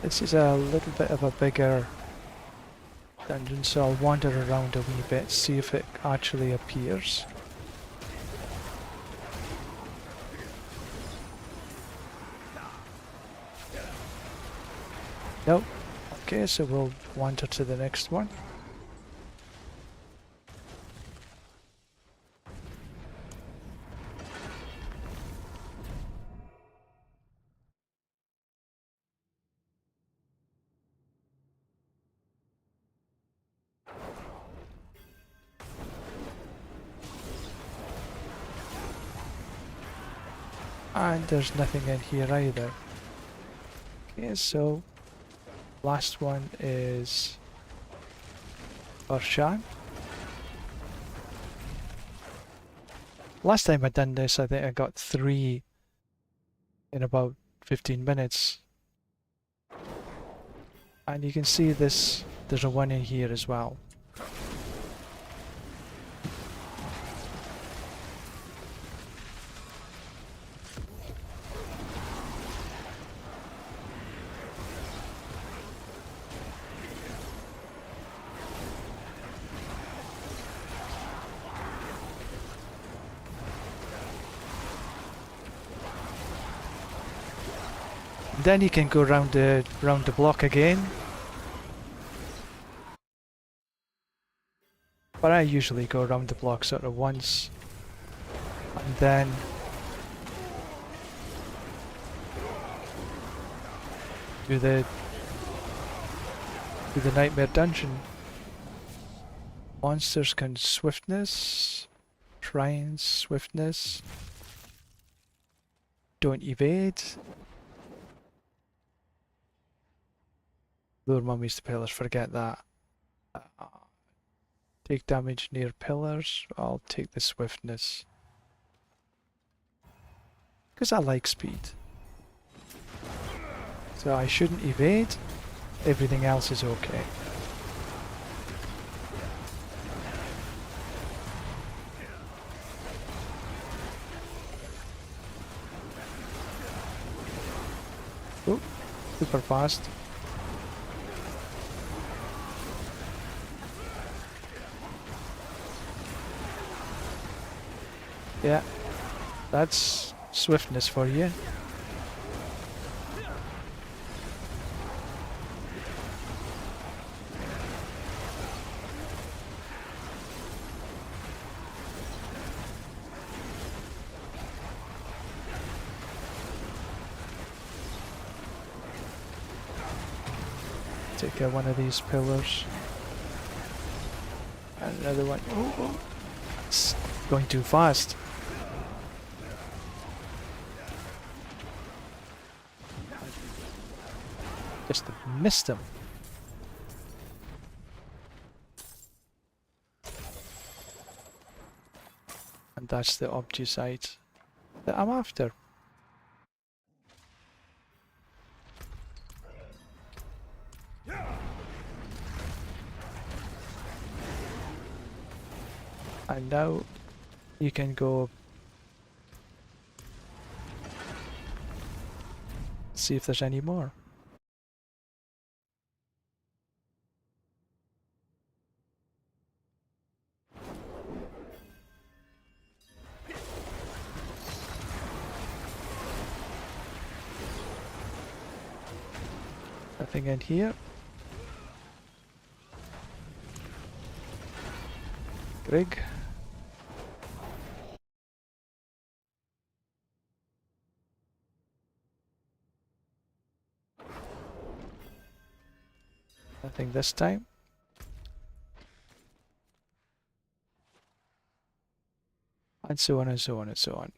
This is a little bit of a bigger dungeon, so I'll wander around a wee bit, see if it actually appears. Nope. Okay, so we'll wander to the next one. And there's nothing in here either. Okay, so last one is Urshan. Last time I done this, I think I got 3 in about 15 minutes. And you can see this, there's a one in here as well. Then you can go round the block again. But I usually go around the block sort of once, and then do the nightmare dungeon. Monsters can swiftness, shrines, swiftness. Don't evade. Lure mummies to pillars, forget that. Take damage near pillars, I'll take the swiftness. Because I like speed. So I shouldn't evade, everything else is okay. Oh, super fast. Yeah, that's swiftness for you. Take one of these pillars. And another one. Oh, oh. It's going too fast. Just missed him. And that's the Obducite that I'm after. And now you can go see if there's any more. Nothing in here. Greg. Nothing this time. And so on and so on and so on.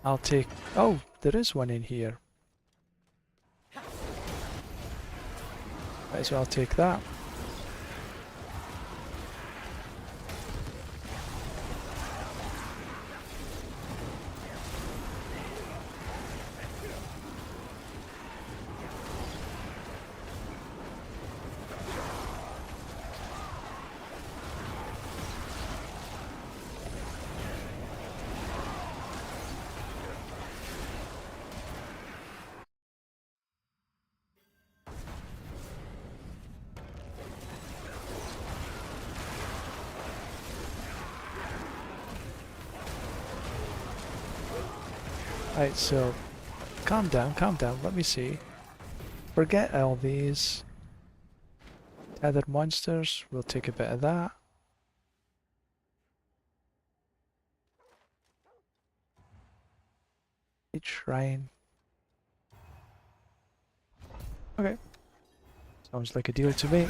I'll take... Oh, there is one in here. Might as well take that. Right, so calm down, let me see. Forget all these. Tethered monsters, we'll take a bit of that. Each shrine. Okay. Sounds like a deal to me.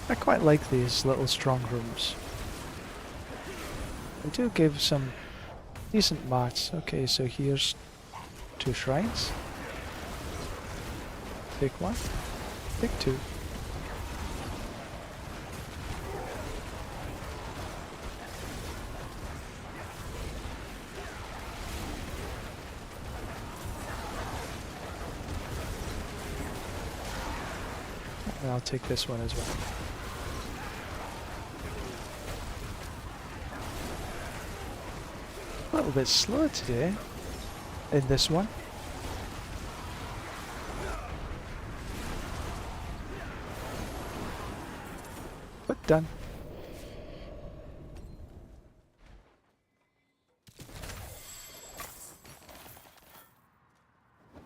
I quite like these little strong rooms. They do give some decent mats. Okay, so here's 2 shrines. Take 1, take 2. And I'll take this one as well. A little bit slow today in this one. But done.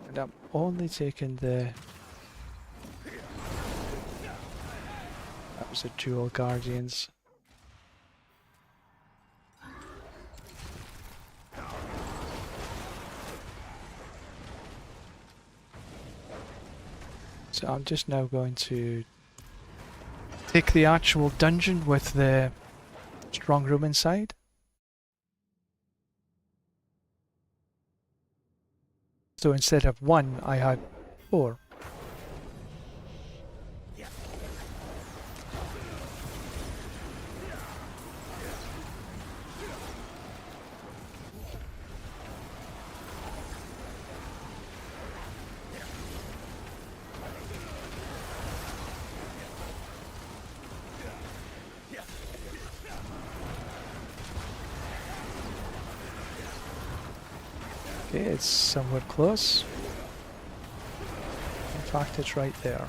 And I'm only taking the... That was the dual guardians. So I'm just now going to take the actual dungeon with the strong room inside. So instead of 1, I had 4. Okay, it's somewhere close. In fact, it's right there.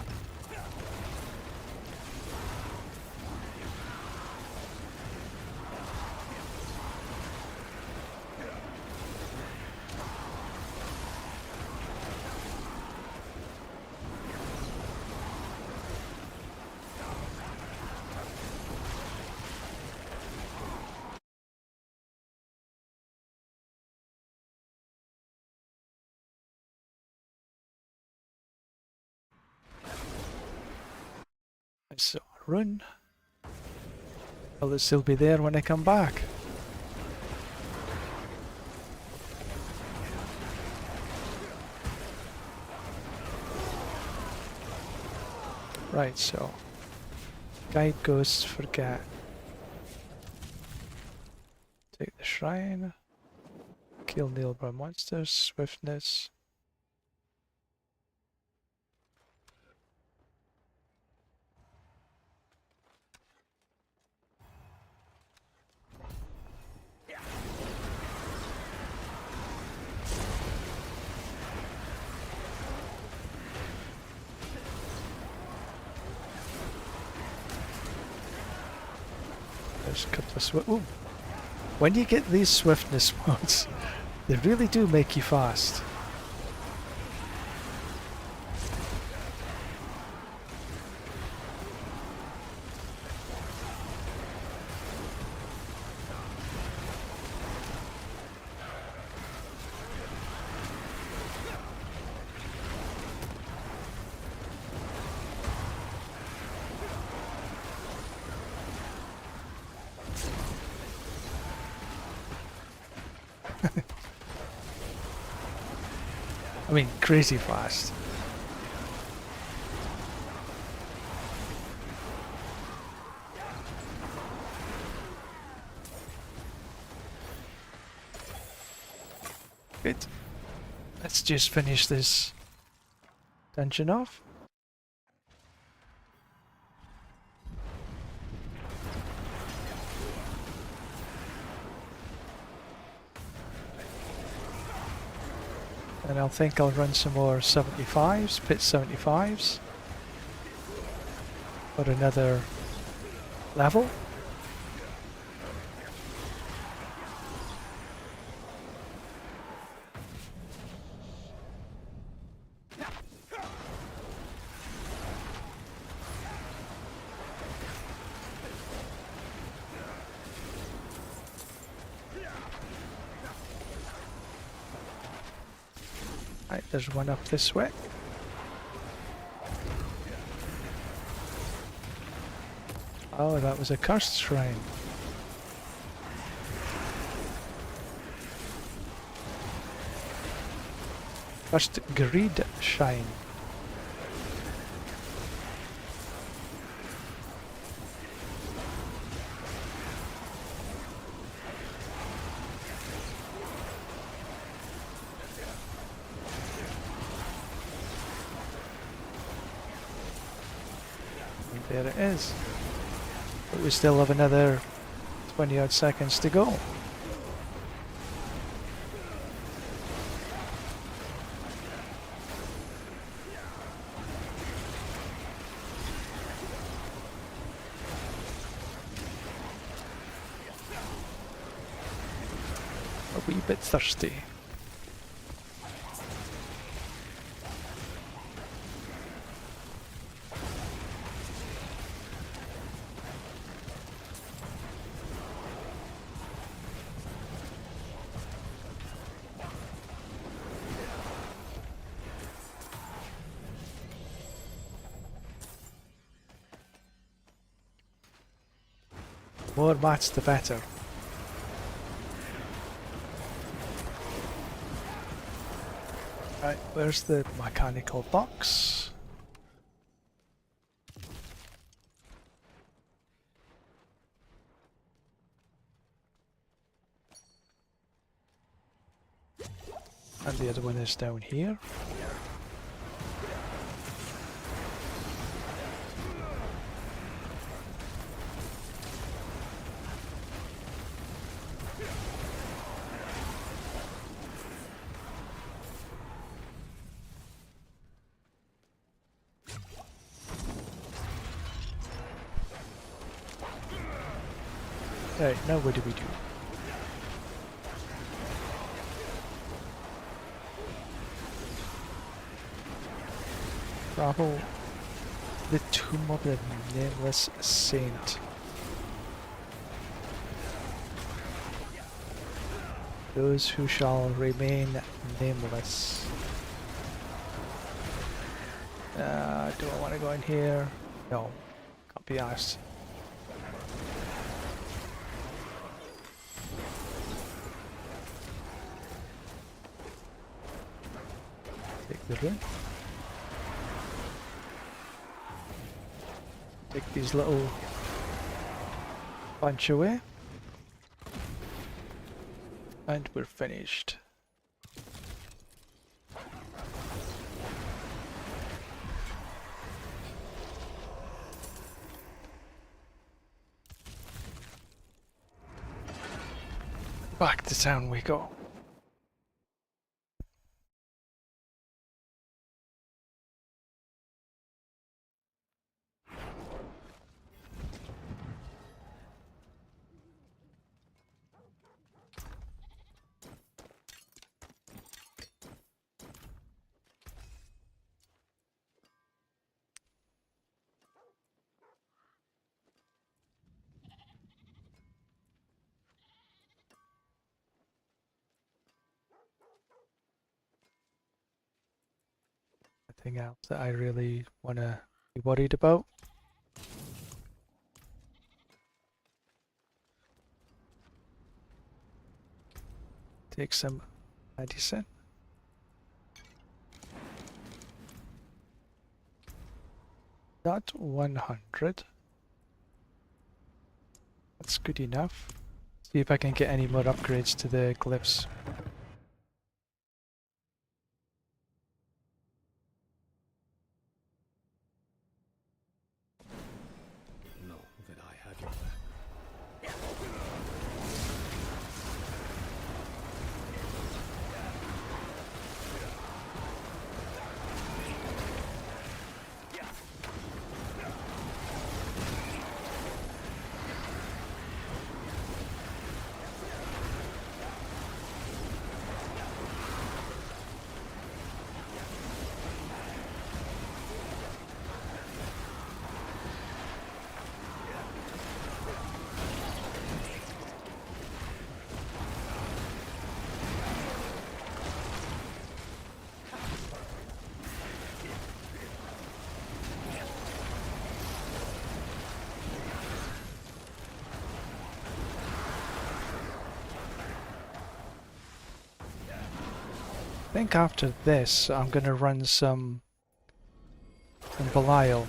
So run. Will it still be there when I come back? Right, so guide ghosts, forget. Take the shrine. Kill nearby monsters, swiftness. There's a couple of ooh. When you get these swiftness mods, they really do make you fast. I mean, crazy fast. Good. Let's just finish this dungeon off. And I think I'll run some more 75s, pit 75s. For another level. Right, there's one up this way. Oh, that was a cursed shrine. Cursed greed shrine. There it is. But we still have another 20 odd seconds to go. A wee bit thirsty. More mats the better. Right, where's the mechanical box? And the other one is down here. Right, now what do we do? Travel the tomb of the nameless saint. Those who shall remain nameless. Do I want to go in here? No, can't be asked. Take the ring. Take these little bunch away. And we're finished. Back to town we go. Anything else that I really want to be worried about? Take some medicine. Not 100. That's good enough. See if I can get any more upgrades to the glyphs. Know that I have your back. I think after this I'm going to run some Belial.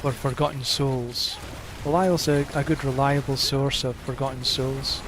Or Forgotten Souls. Belial's a good reliable source of Forgotten Souls.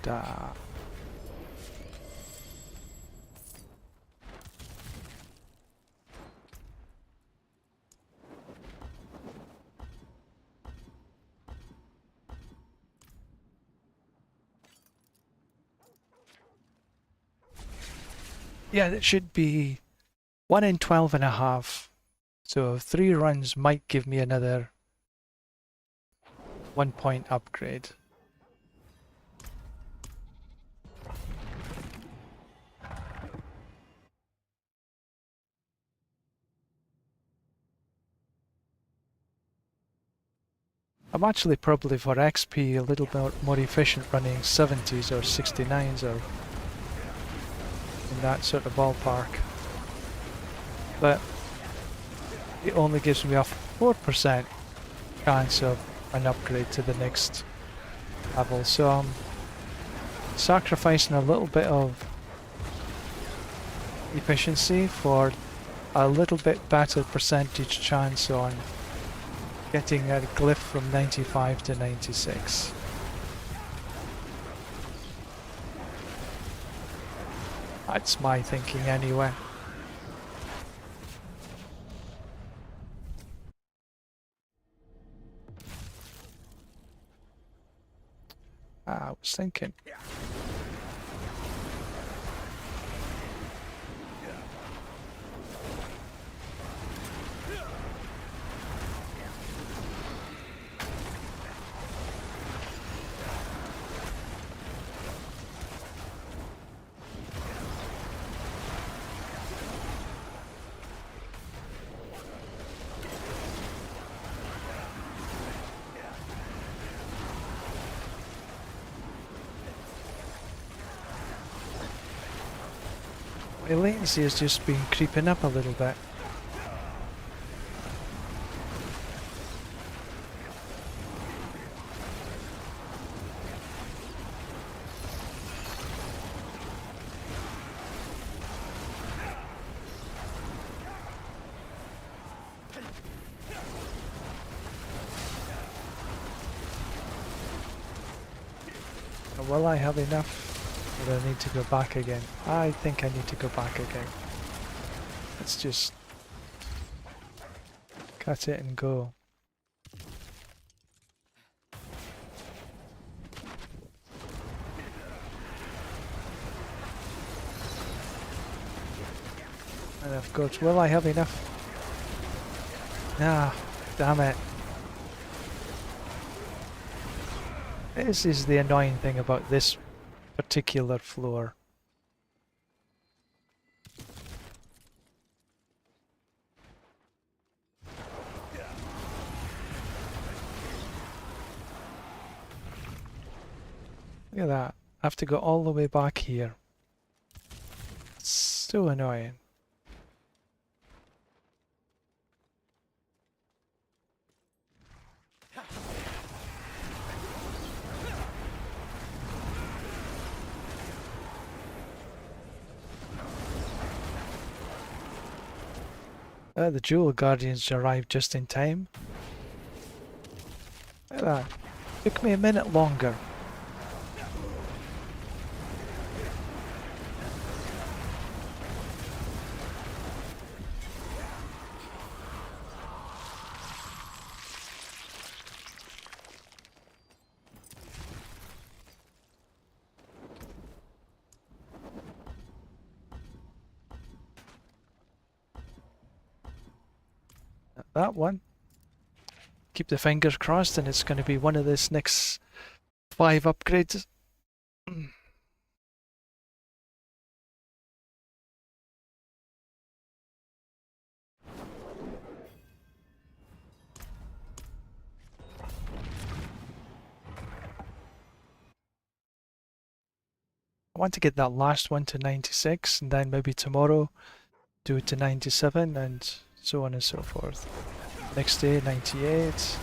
Da. Yeah, that should be 1 in 12.5. So 3 runs might give me another 1 point upgrade. I'm actually probably for XP a little bit more efficient running 70s or 69s or in that sort of ballpark. But it only gives me a 4% chance of an upgrade to the next level, so I'm sacrificing a little bit of efficiency for a little bit better percentage chance on getting a glyph from 95 to 96. That's my thinking anyway. I was thinking. My latency has just been creeping up a little bit. Will I have enough? Or do I need to go back again? I think I need to go back again. Let's just cut it and go. And of course, will I have enough? Nah, damn it. This is the annoying thing about this particular floor. Look at that. I have to go all the way back here. It's so annoying. The Jewel Guardians arrived just in time. Look at that. Took me a minute longer. That one. Keep the fingers crossed and it's going to be one of this next 5 upgrades. I want to get that last one to 96 and then maybe tomorrow do it to 97 and so on and so forth. Next day 98.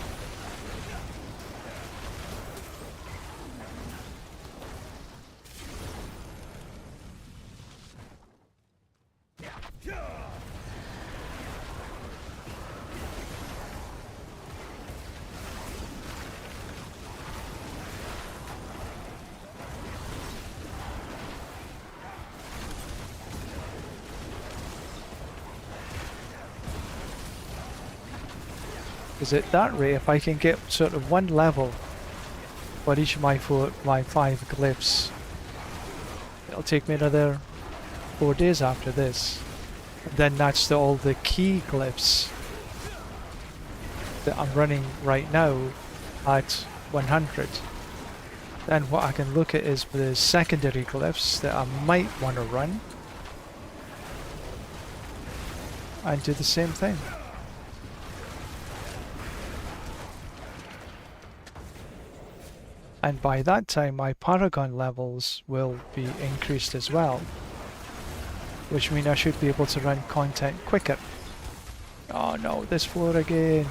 Because at that rate, if I can get sort of one level for each of my 5 glyphs, it'll take me another 4 days after this. And then that's all the key glyphs that I'm running right now at 100. Then what I can look at is the secondary glyphs that I might want to run and do the same thing. And by that time my Paragon levels will be increased as well, which means I should be able to run content quicker. Oh no, this floor again.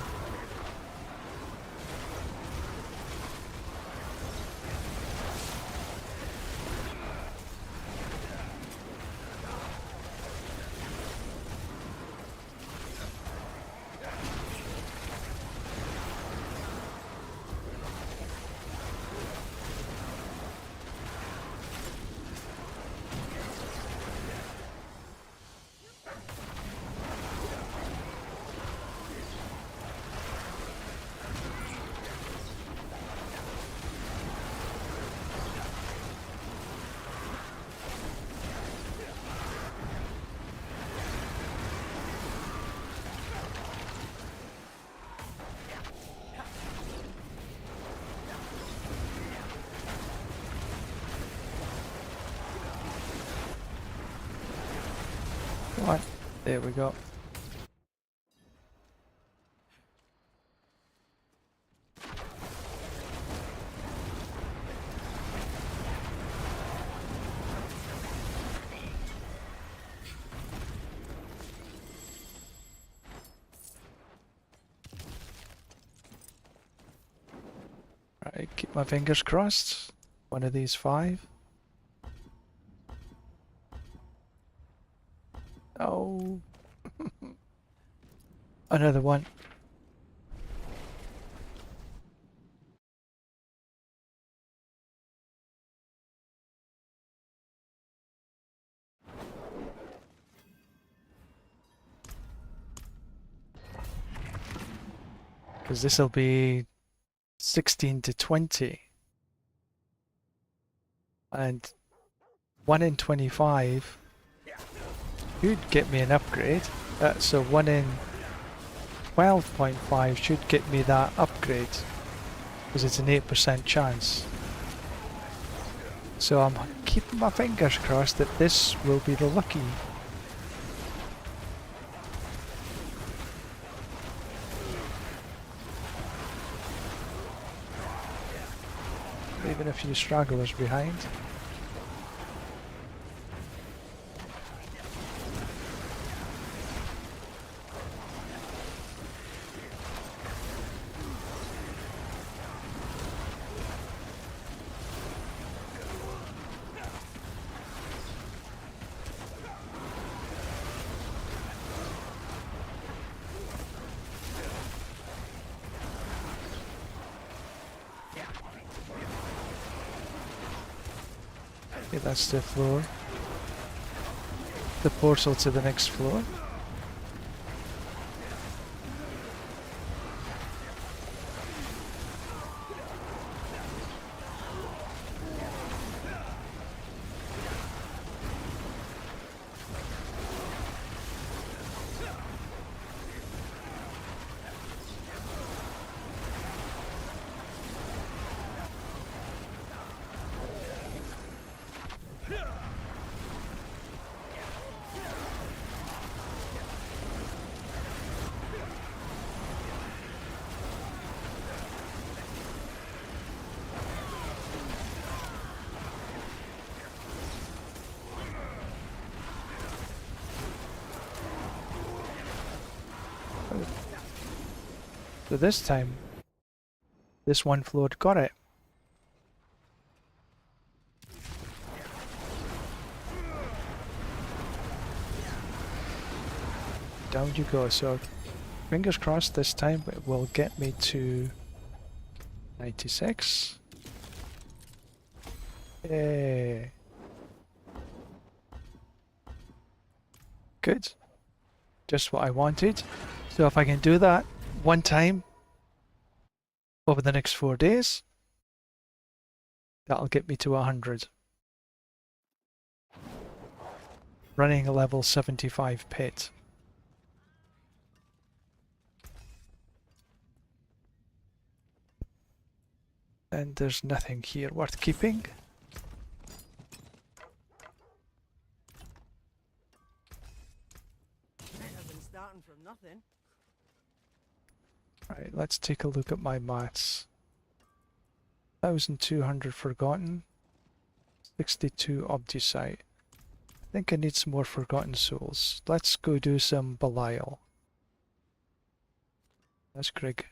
There we go. Right, keep my fingers crossed. One of these 5. Oh. Another one. Because this will be 16 to 20. And 1 in 25 should get me an upgrade. So 1 in 12.5 should get me that upgrade. Because it's an 8% chance. So I'm keeping my fingers crossed that this will be the lucky. Leaving a few stragglers behind. Okay, that's the floor. The portal to the next floor. So this time, this one floor got it. Down you go. So fingers crossed this time it will get me to 96. Yay. Good. Just what I wanted. So if I can do that one time over the next 4 days, that'll get me to 100. Running a level 75 pit. And there's nothing here worth keeping. Might have been starting from nothing. Right, let's take a look at my maths. 1200 forgotten. 62 Obducite. I think I need some more forgotten souls. Let's go do some Belial. That's Greg.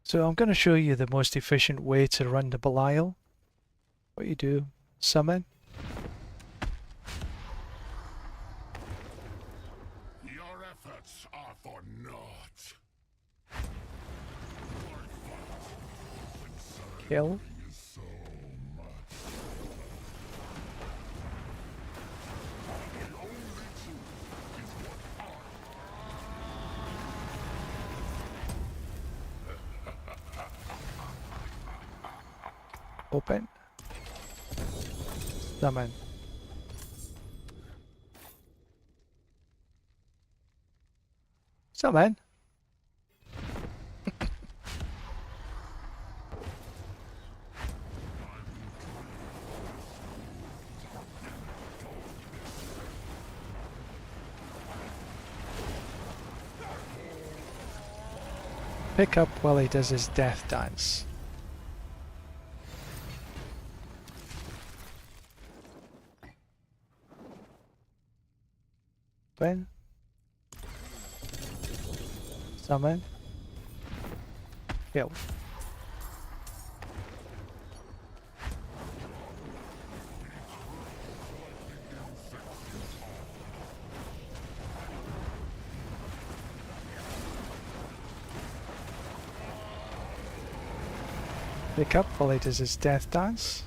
So I'm going to show you the most efficient way to run the Belial. What you do, summon. Your efforts are for naught. Kill. So much. The only truth is what I Open. Summon. Summon. Pick up while he does his death dance. Open. Summon. Kill. Pick up while he does his death dance.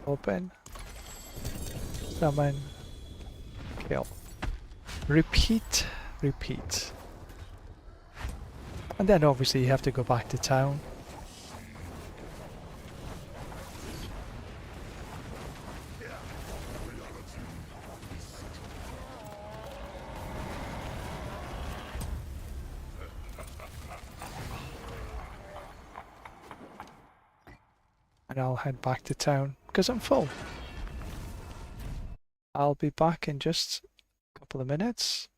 Open. Summon. Kill. Repeat. Repeat. And then obviously you have to go back to town. And I'll head back to town because I'm full. I'll be back in just a couple of minutes.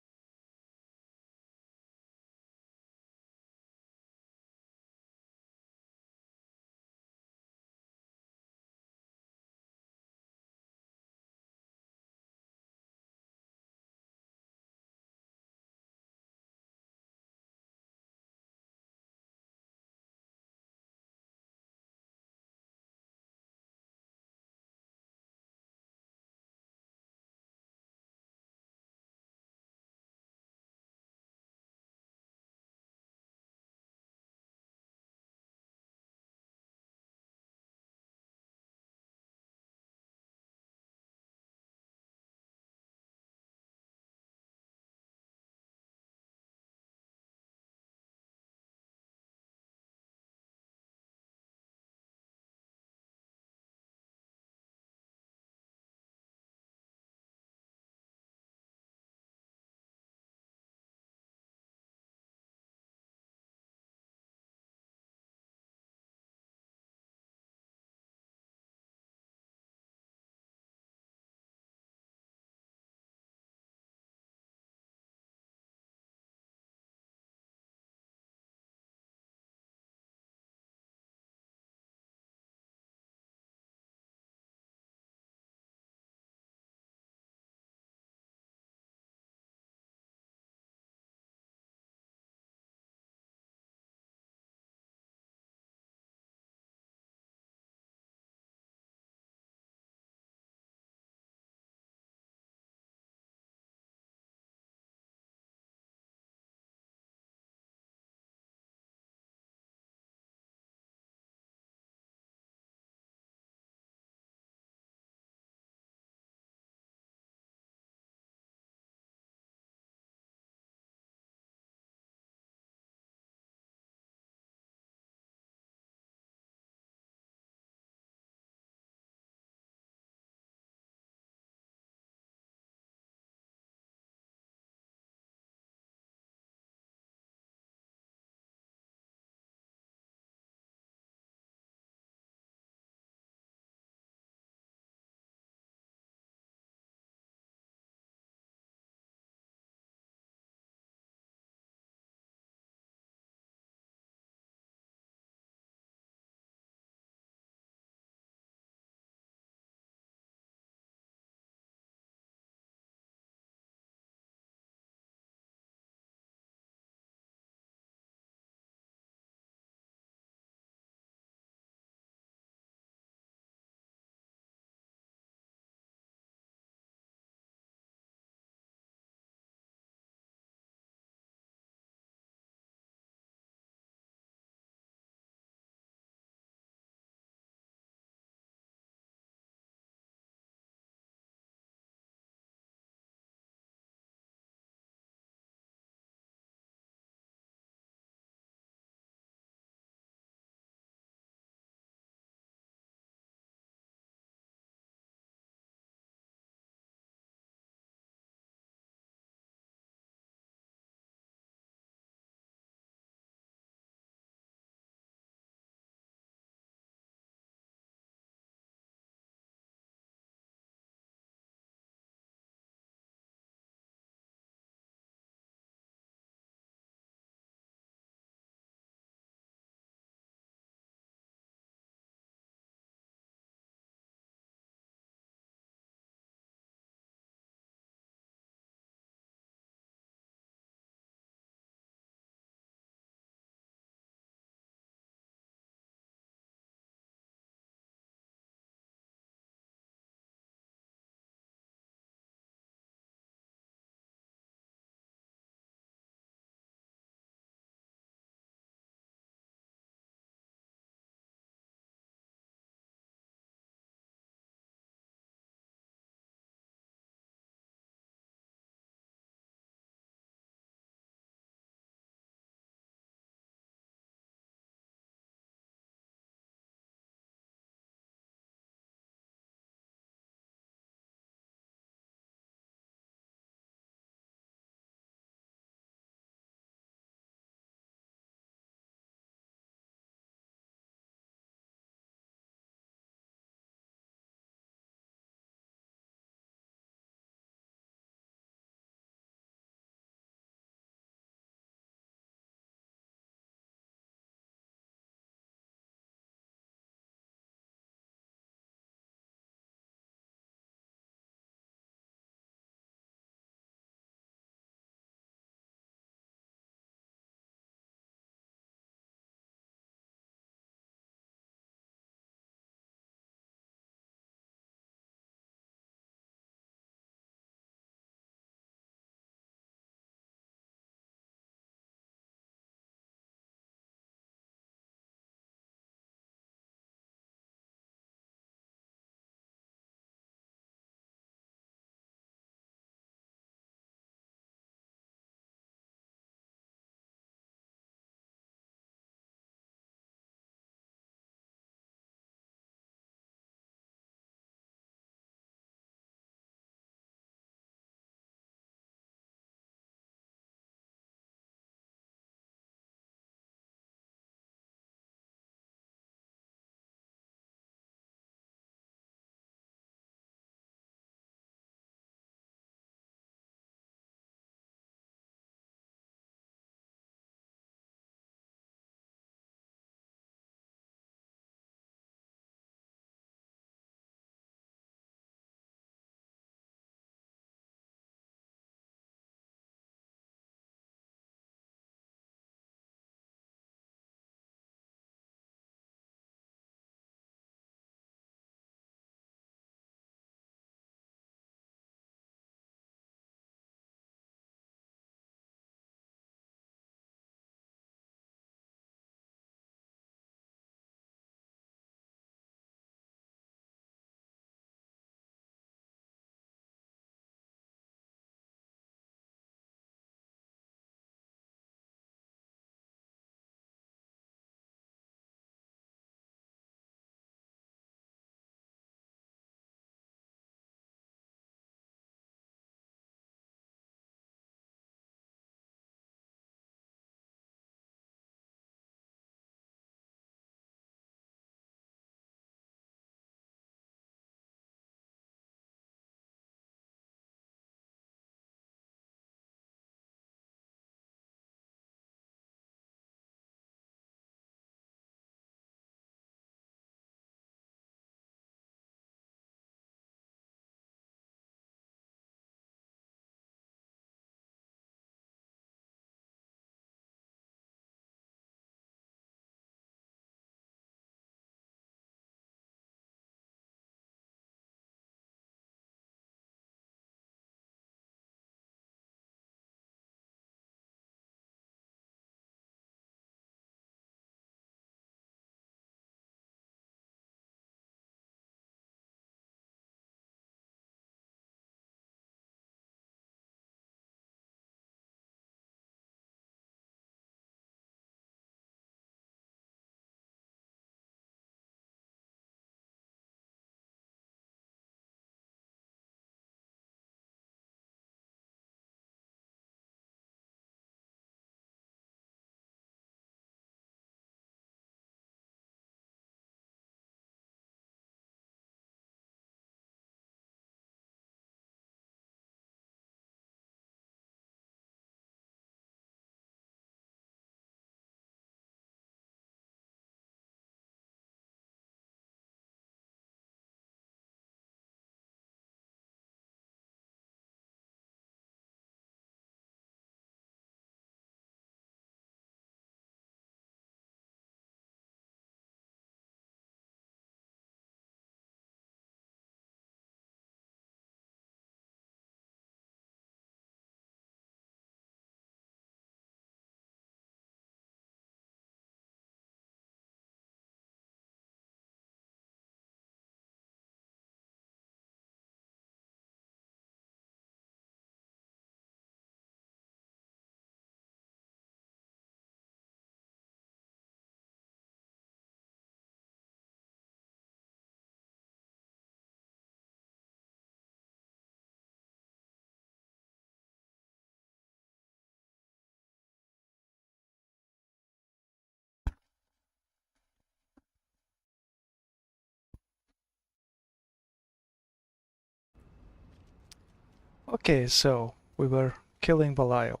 Okay, so we were killing Belial.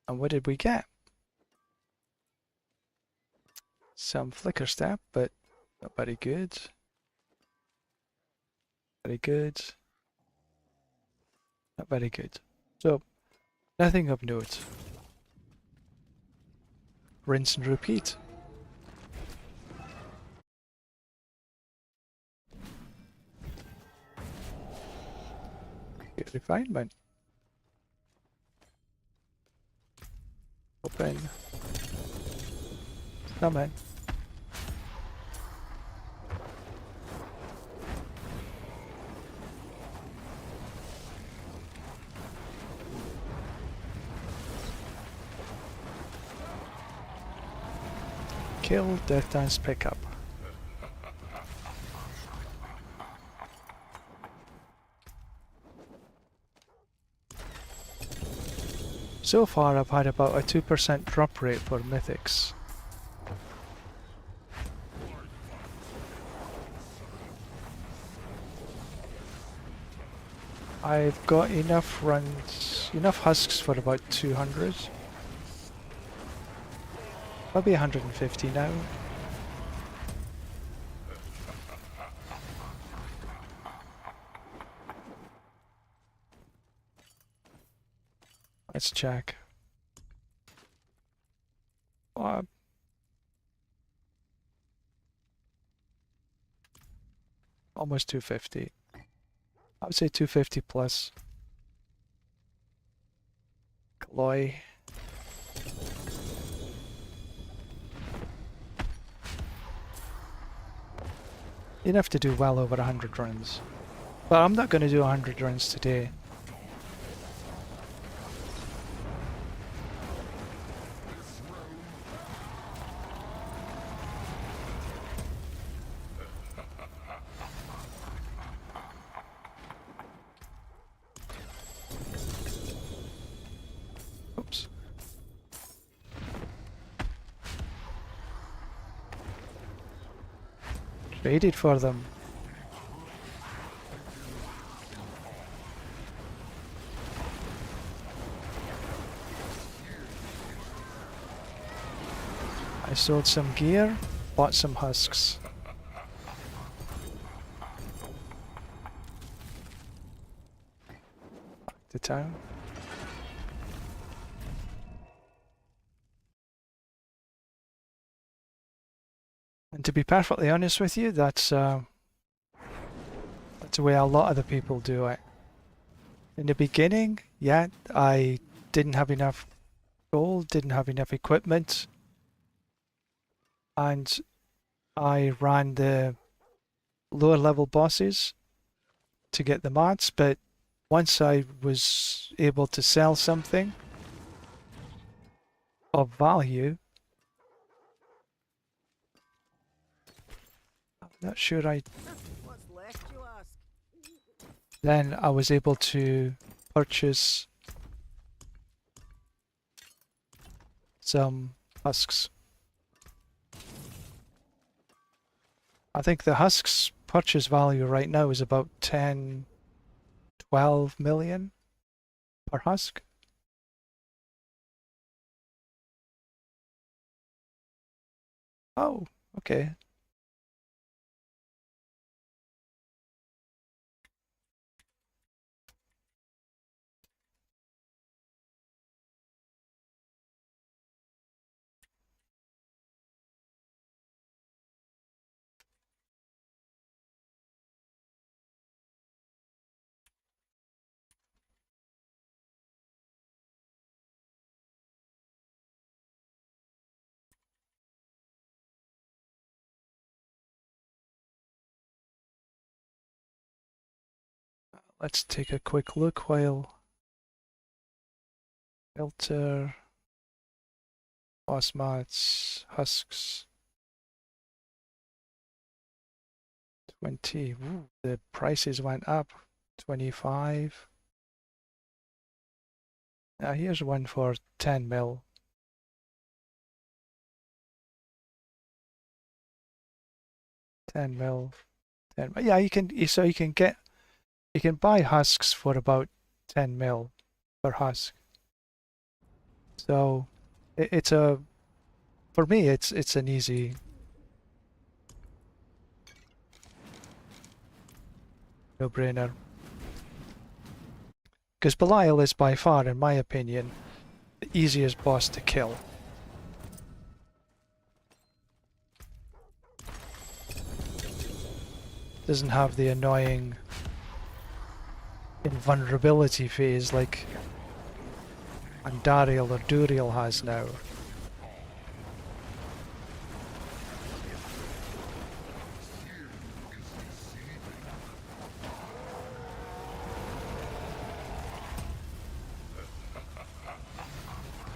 And what did we get? Some flicker step, but not very good. Very good. Not very good. So, nothing of note. Rinse and repeat. Get refinement. Open. Summon. Kill, death dance, pickup. So far I've had about a 2% drop rate for mythics. I've got enough runs, enough husks for about 200. Maybe 150 now. Let's check. Almost 250. I would say 250 plus. Gloy. Enough to do well over 100 runs. But I'm not going to do 100 runs today. Oops. Traded for them. I sold some gear, bought some husks. Back to town. And to be perfectly honest with you, that's the way a lot of the people do it. In the beginning, yeah, I didn't have enough gold, didn't have enough equipment, and I ran the lower level bosses to get the mats, but once I was able to sell something of value, I'm not sure What's left, you ask? then I was able to purchase some husks. I think the husks purchase value right now is about 10, 12 million per husk. Oh, okay. Let's take a quick look while filter, boss mats, husks. 20. Ooh, the prices went up. 25. Now here's one for 10 mil. 10 mil. 10 mil. Yeah, you can get You can buy husks for about 10 mil per husk. So it's a, for me, it's an easy no-brainer. Because Belial is by far, in my opinion, the easiest boss to kill. Doesn't have the annoying invulnerability phase like Andariel or Duriel has now.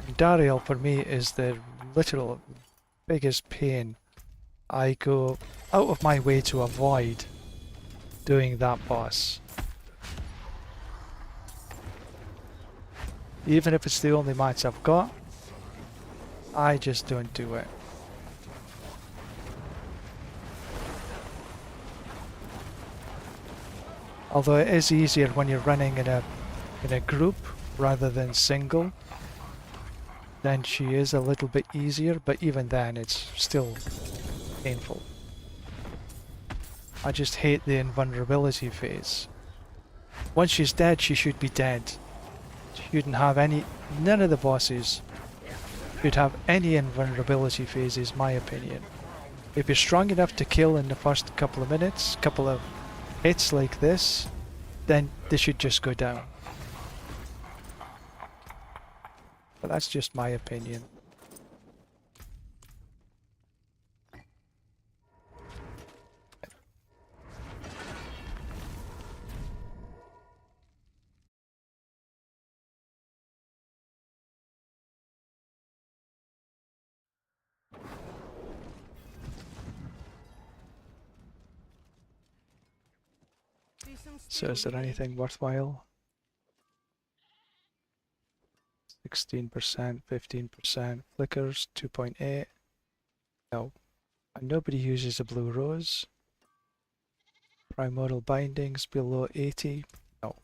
Andariel for me is the literal biggest pain. I go out of my way to avoid doing that boss. Even if it's the only match I've got, I just don't do it. Although it is easier when you're running in a group rather than single, then she is a little bit easier, but even then it's still painful. I just hate the invulnerability phase. Once she's dead, she should be dead. She shouldn't have any, none of the bosses should have any invulnerability phases, my opinion. If you're strong enough to kill in the first couple of minutes, couple of hits like this, then they should just go down. But that's just my opinion. So is there anything worthwhile? 16%, 15%, flickers, 2.8. No. And nobody uses a blue rose. Primordial bindings below 80. No.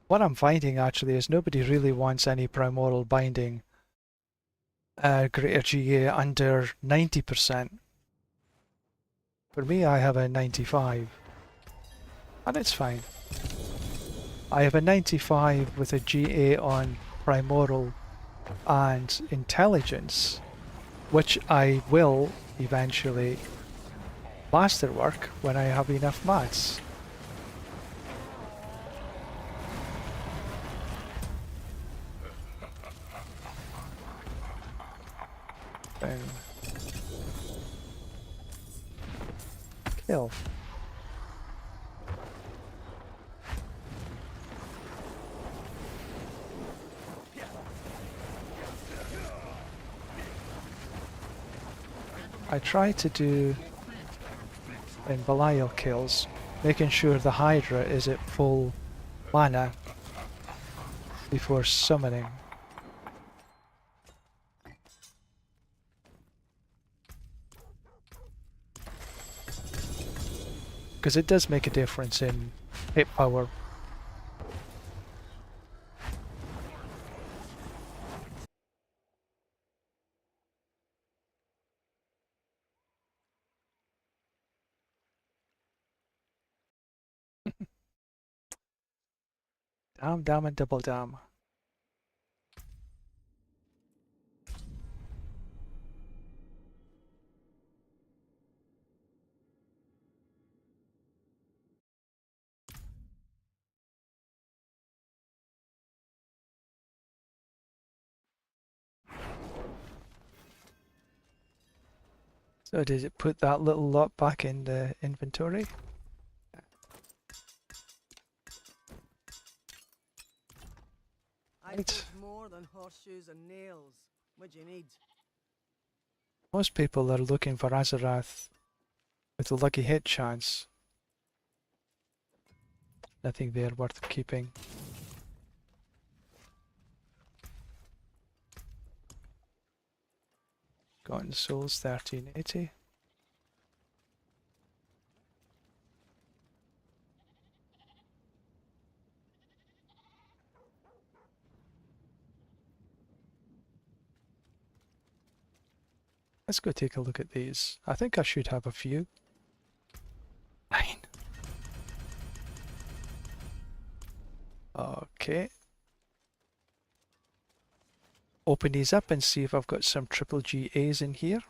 What I'm finding actually is nobody really wants any primordial binding greater GA under 90%. For me, I have a 95. And it's fine. I have a 95 with a GA on Primordial and Intelligence, which I will eventually masterwork when I have enough mats. Then kill. I try to do in Belial kills, making sure the Hydra is at full mana before summoning. Because it does make a difference in hit power. Damn, damn, and double damn. So did it put that little lot back in the inventory? I put more than horseshoes and nails. What do you need? Most people are looking for Azarath with a lucky hit chance. I think they are worth keeping. Gotten souls 1380. Let's go take a look at these. I think I should have a few. 9. Okay. Open these up and see if I've got some triple GAs in here.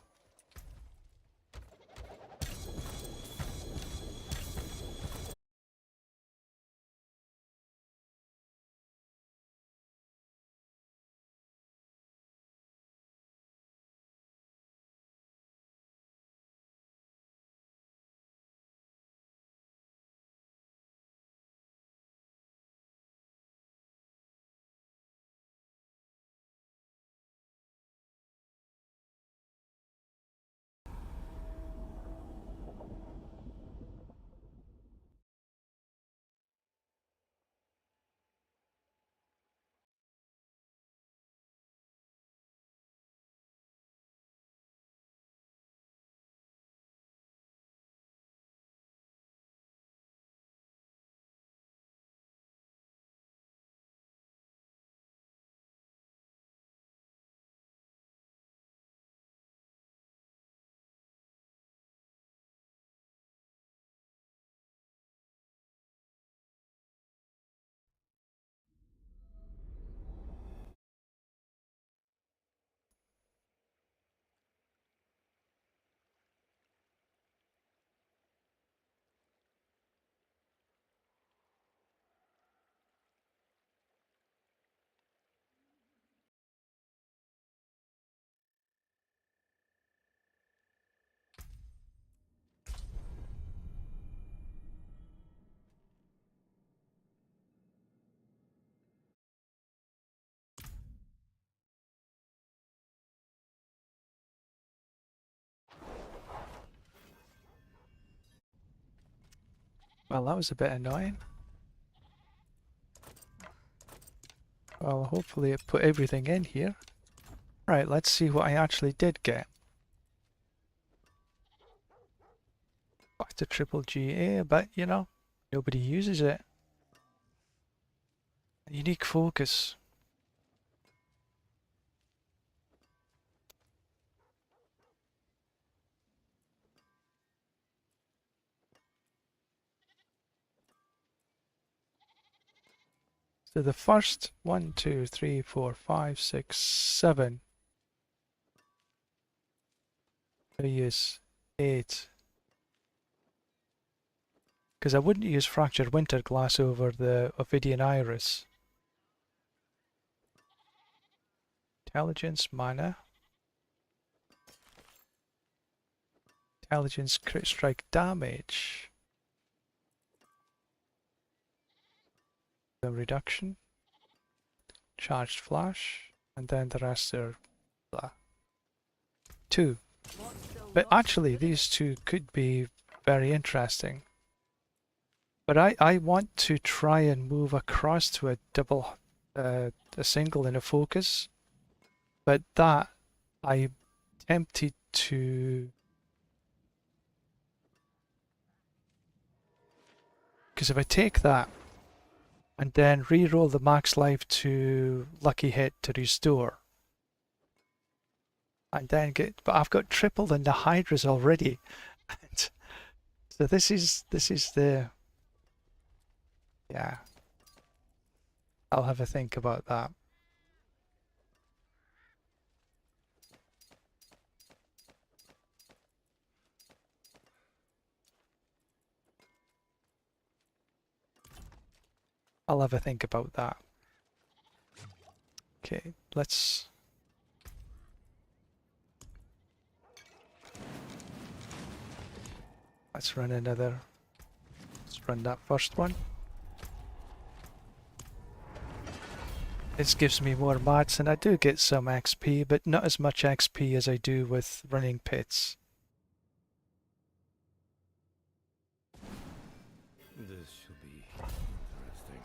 Well, that was a bit annoying. Well, hopefully it put everything in here. Right, let's see what I actually did get. Back to triple GA, but you know, nobody uses it. Unique focus. So the first 1, 2, 3, 4, 5, 6, 7. I use 8. Because I wouldn't use Fractured Winter Glass over the Ophidian Iris. Intelligence, mana. Intelligence, crit strike damage. The reduction. Charged flash. And then the rest are blah. 2. But actually these two could be very interesting. But I want to try and move across to a double, a single and a focus. But that, I'm tempted to... Because if I take that, and then re-roll the max life to lucky hit to restore, and then get... But I've got triple in the Hydras already. So this is the... Yeah. I'll have a think about that. I'll have a think about that. Okay, let's run another. Let's run that first one. This gives me more mats, and I do get some XP, but not as much XP as I do with running pits. This should be interesting.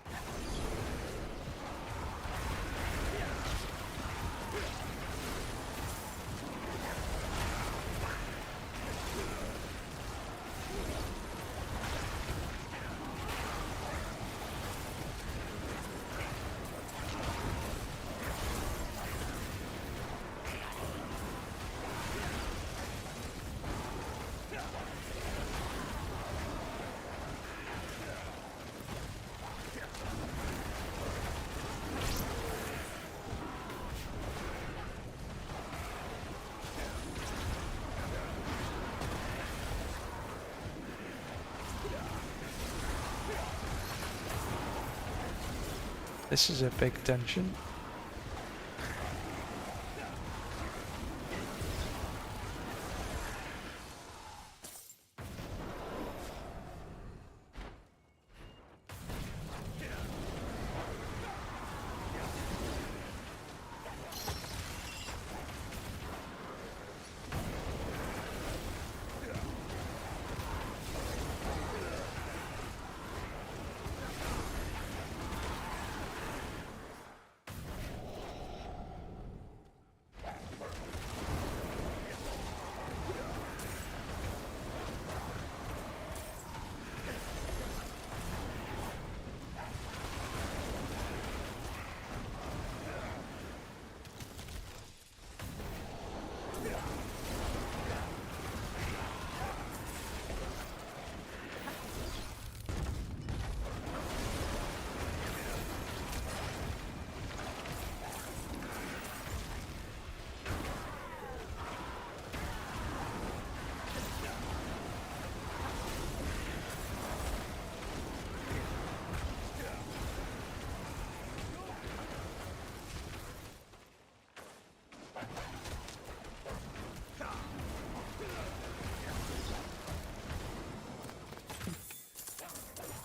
This is a big dungeon.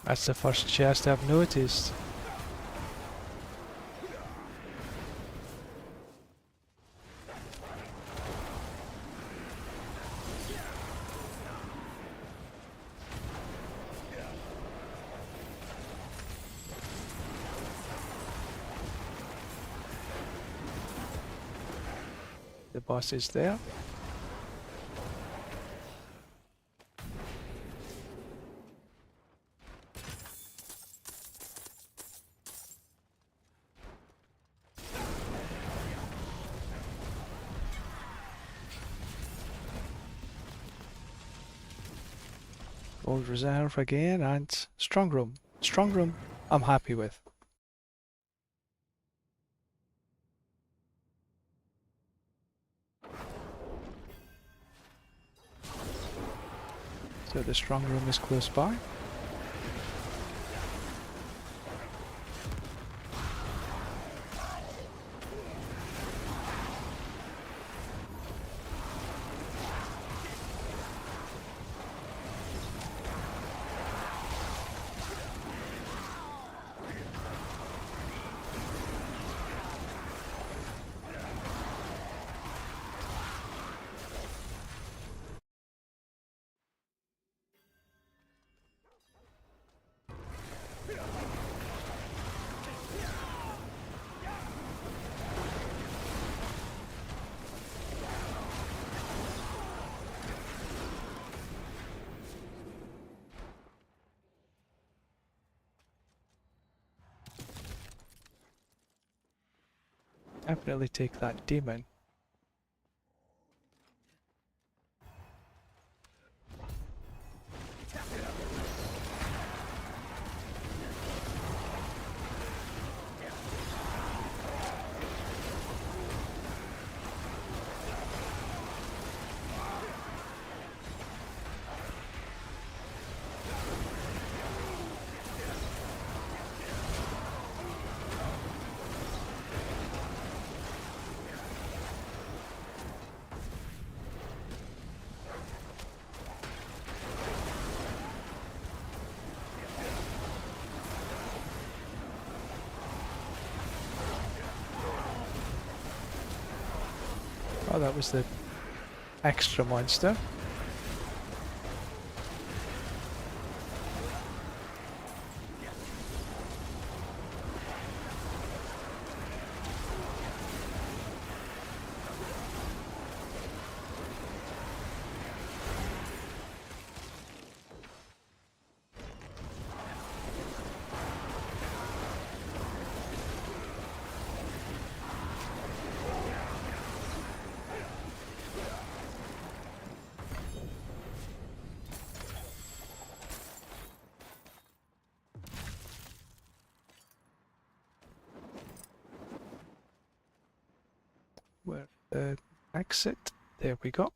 That's the first chest I've noticed. The boss is there. Gold reserve again, and strong room. Strong room I'm happy with. So the strong room is close by. Definitely take that demon. Oh, that was the extra monster. Where the exit? There we go.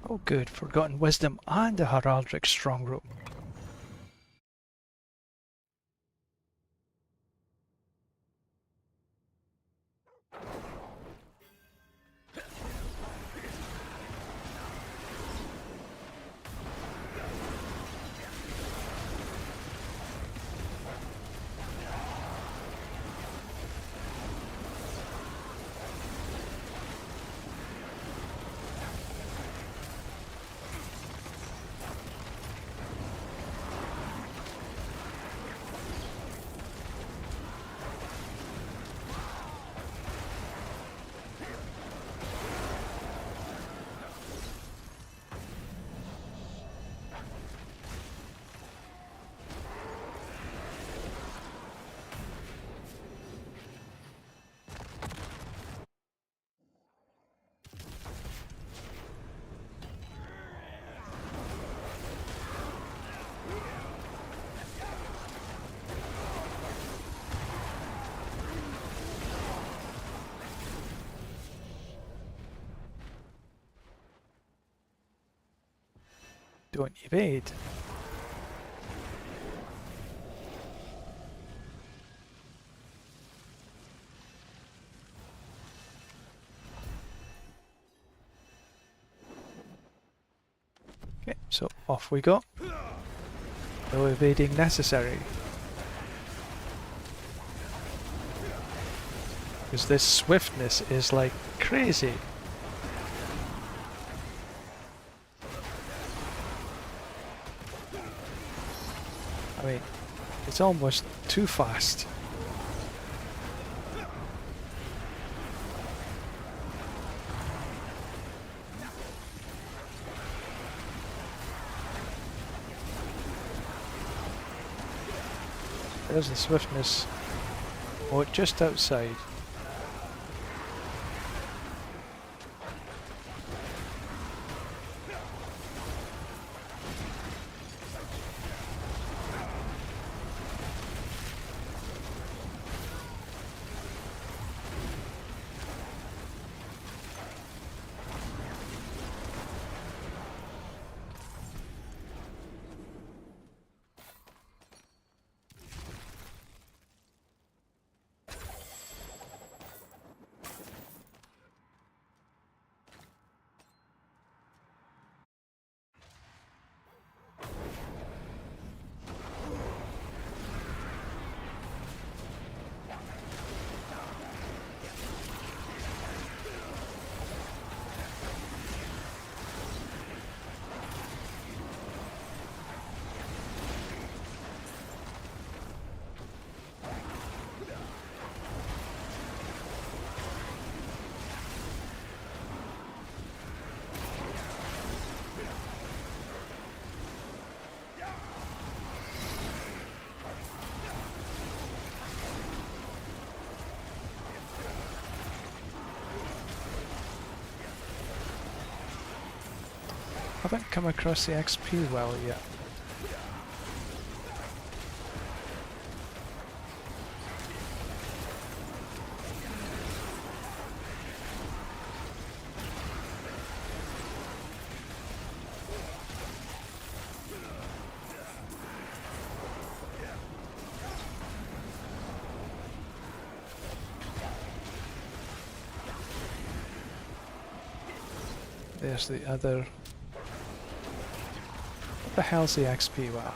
Oh good, Forgotten Wisdom and a Heraldic Strongroom. Don't evade. Okay, so off we go. No evading necessary. Because this swiftness is like crazy. I mean, it's almost too fast. There's the swiftness. Oh, just outside. Haven't come across the XP well yet. There's the other. What the hell's the XP? Wow.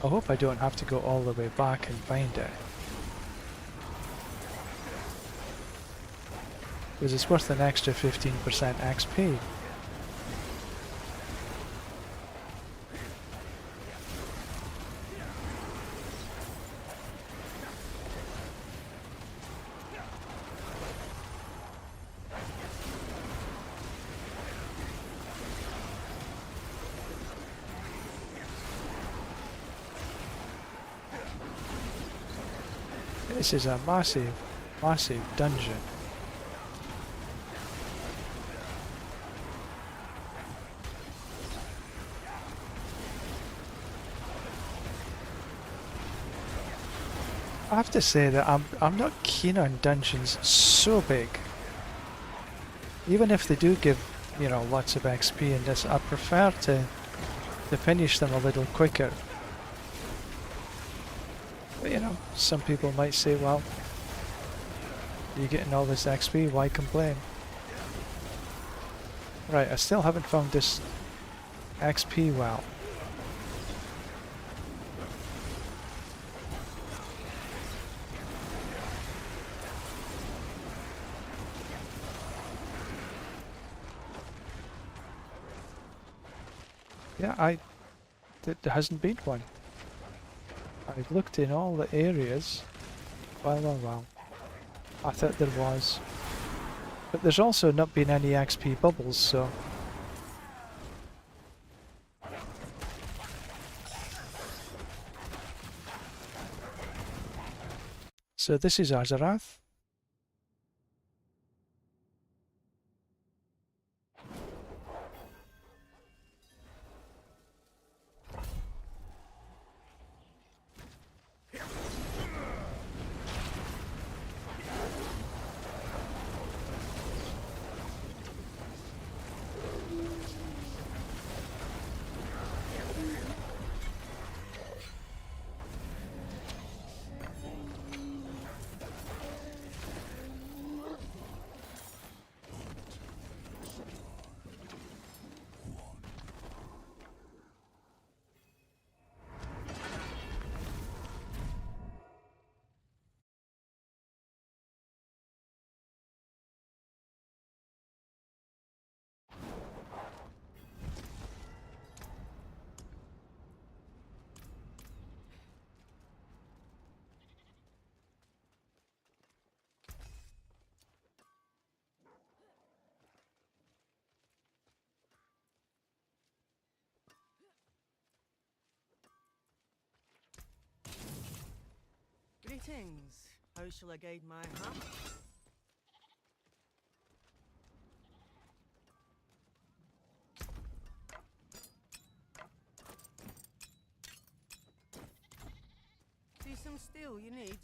I hope I don't have to go all the way back and find it. Because it's worth an extra 15% XP. This is a massive, massive dungeon. I have to say that I'm not keen on dungeons so big. Even if they do give, you know, lots of XP in this, I prefer to finish them a little quicker. But you know, some people might say, well, you're getting all this XP, why complain? Right, I still haven't found this XP well. Yeah, there hasn't been one. I've looked in all the areas. Well. I thought there was. But there's also not been any XP bubbles, so... So this is Azarath. Greetings. How shall I guide my hand? See some steel you need?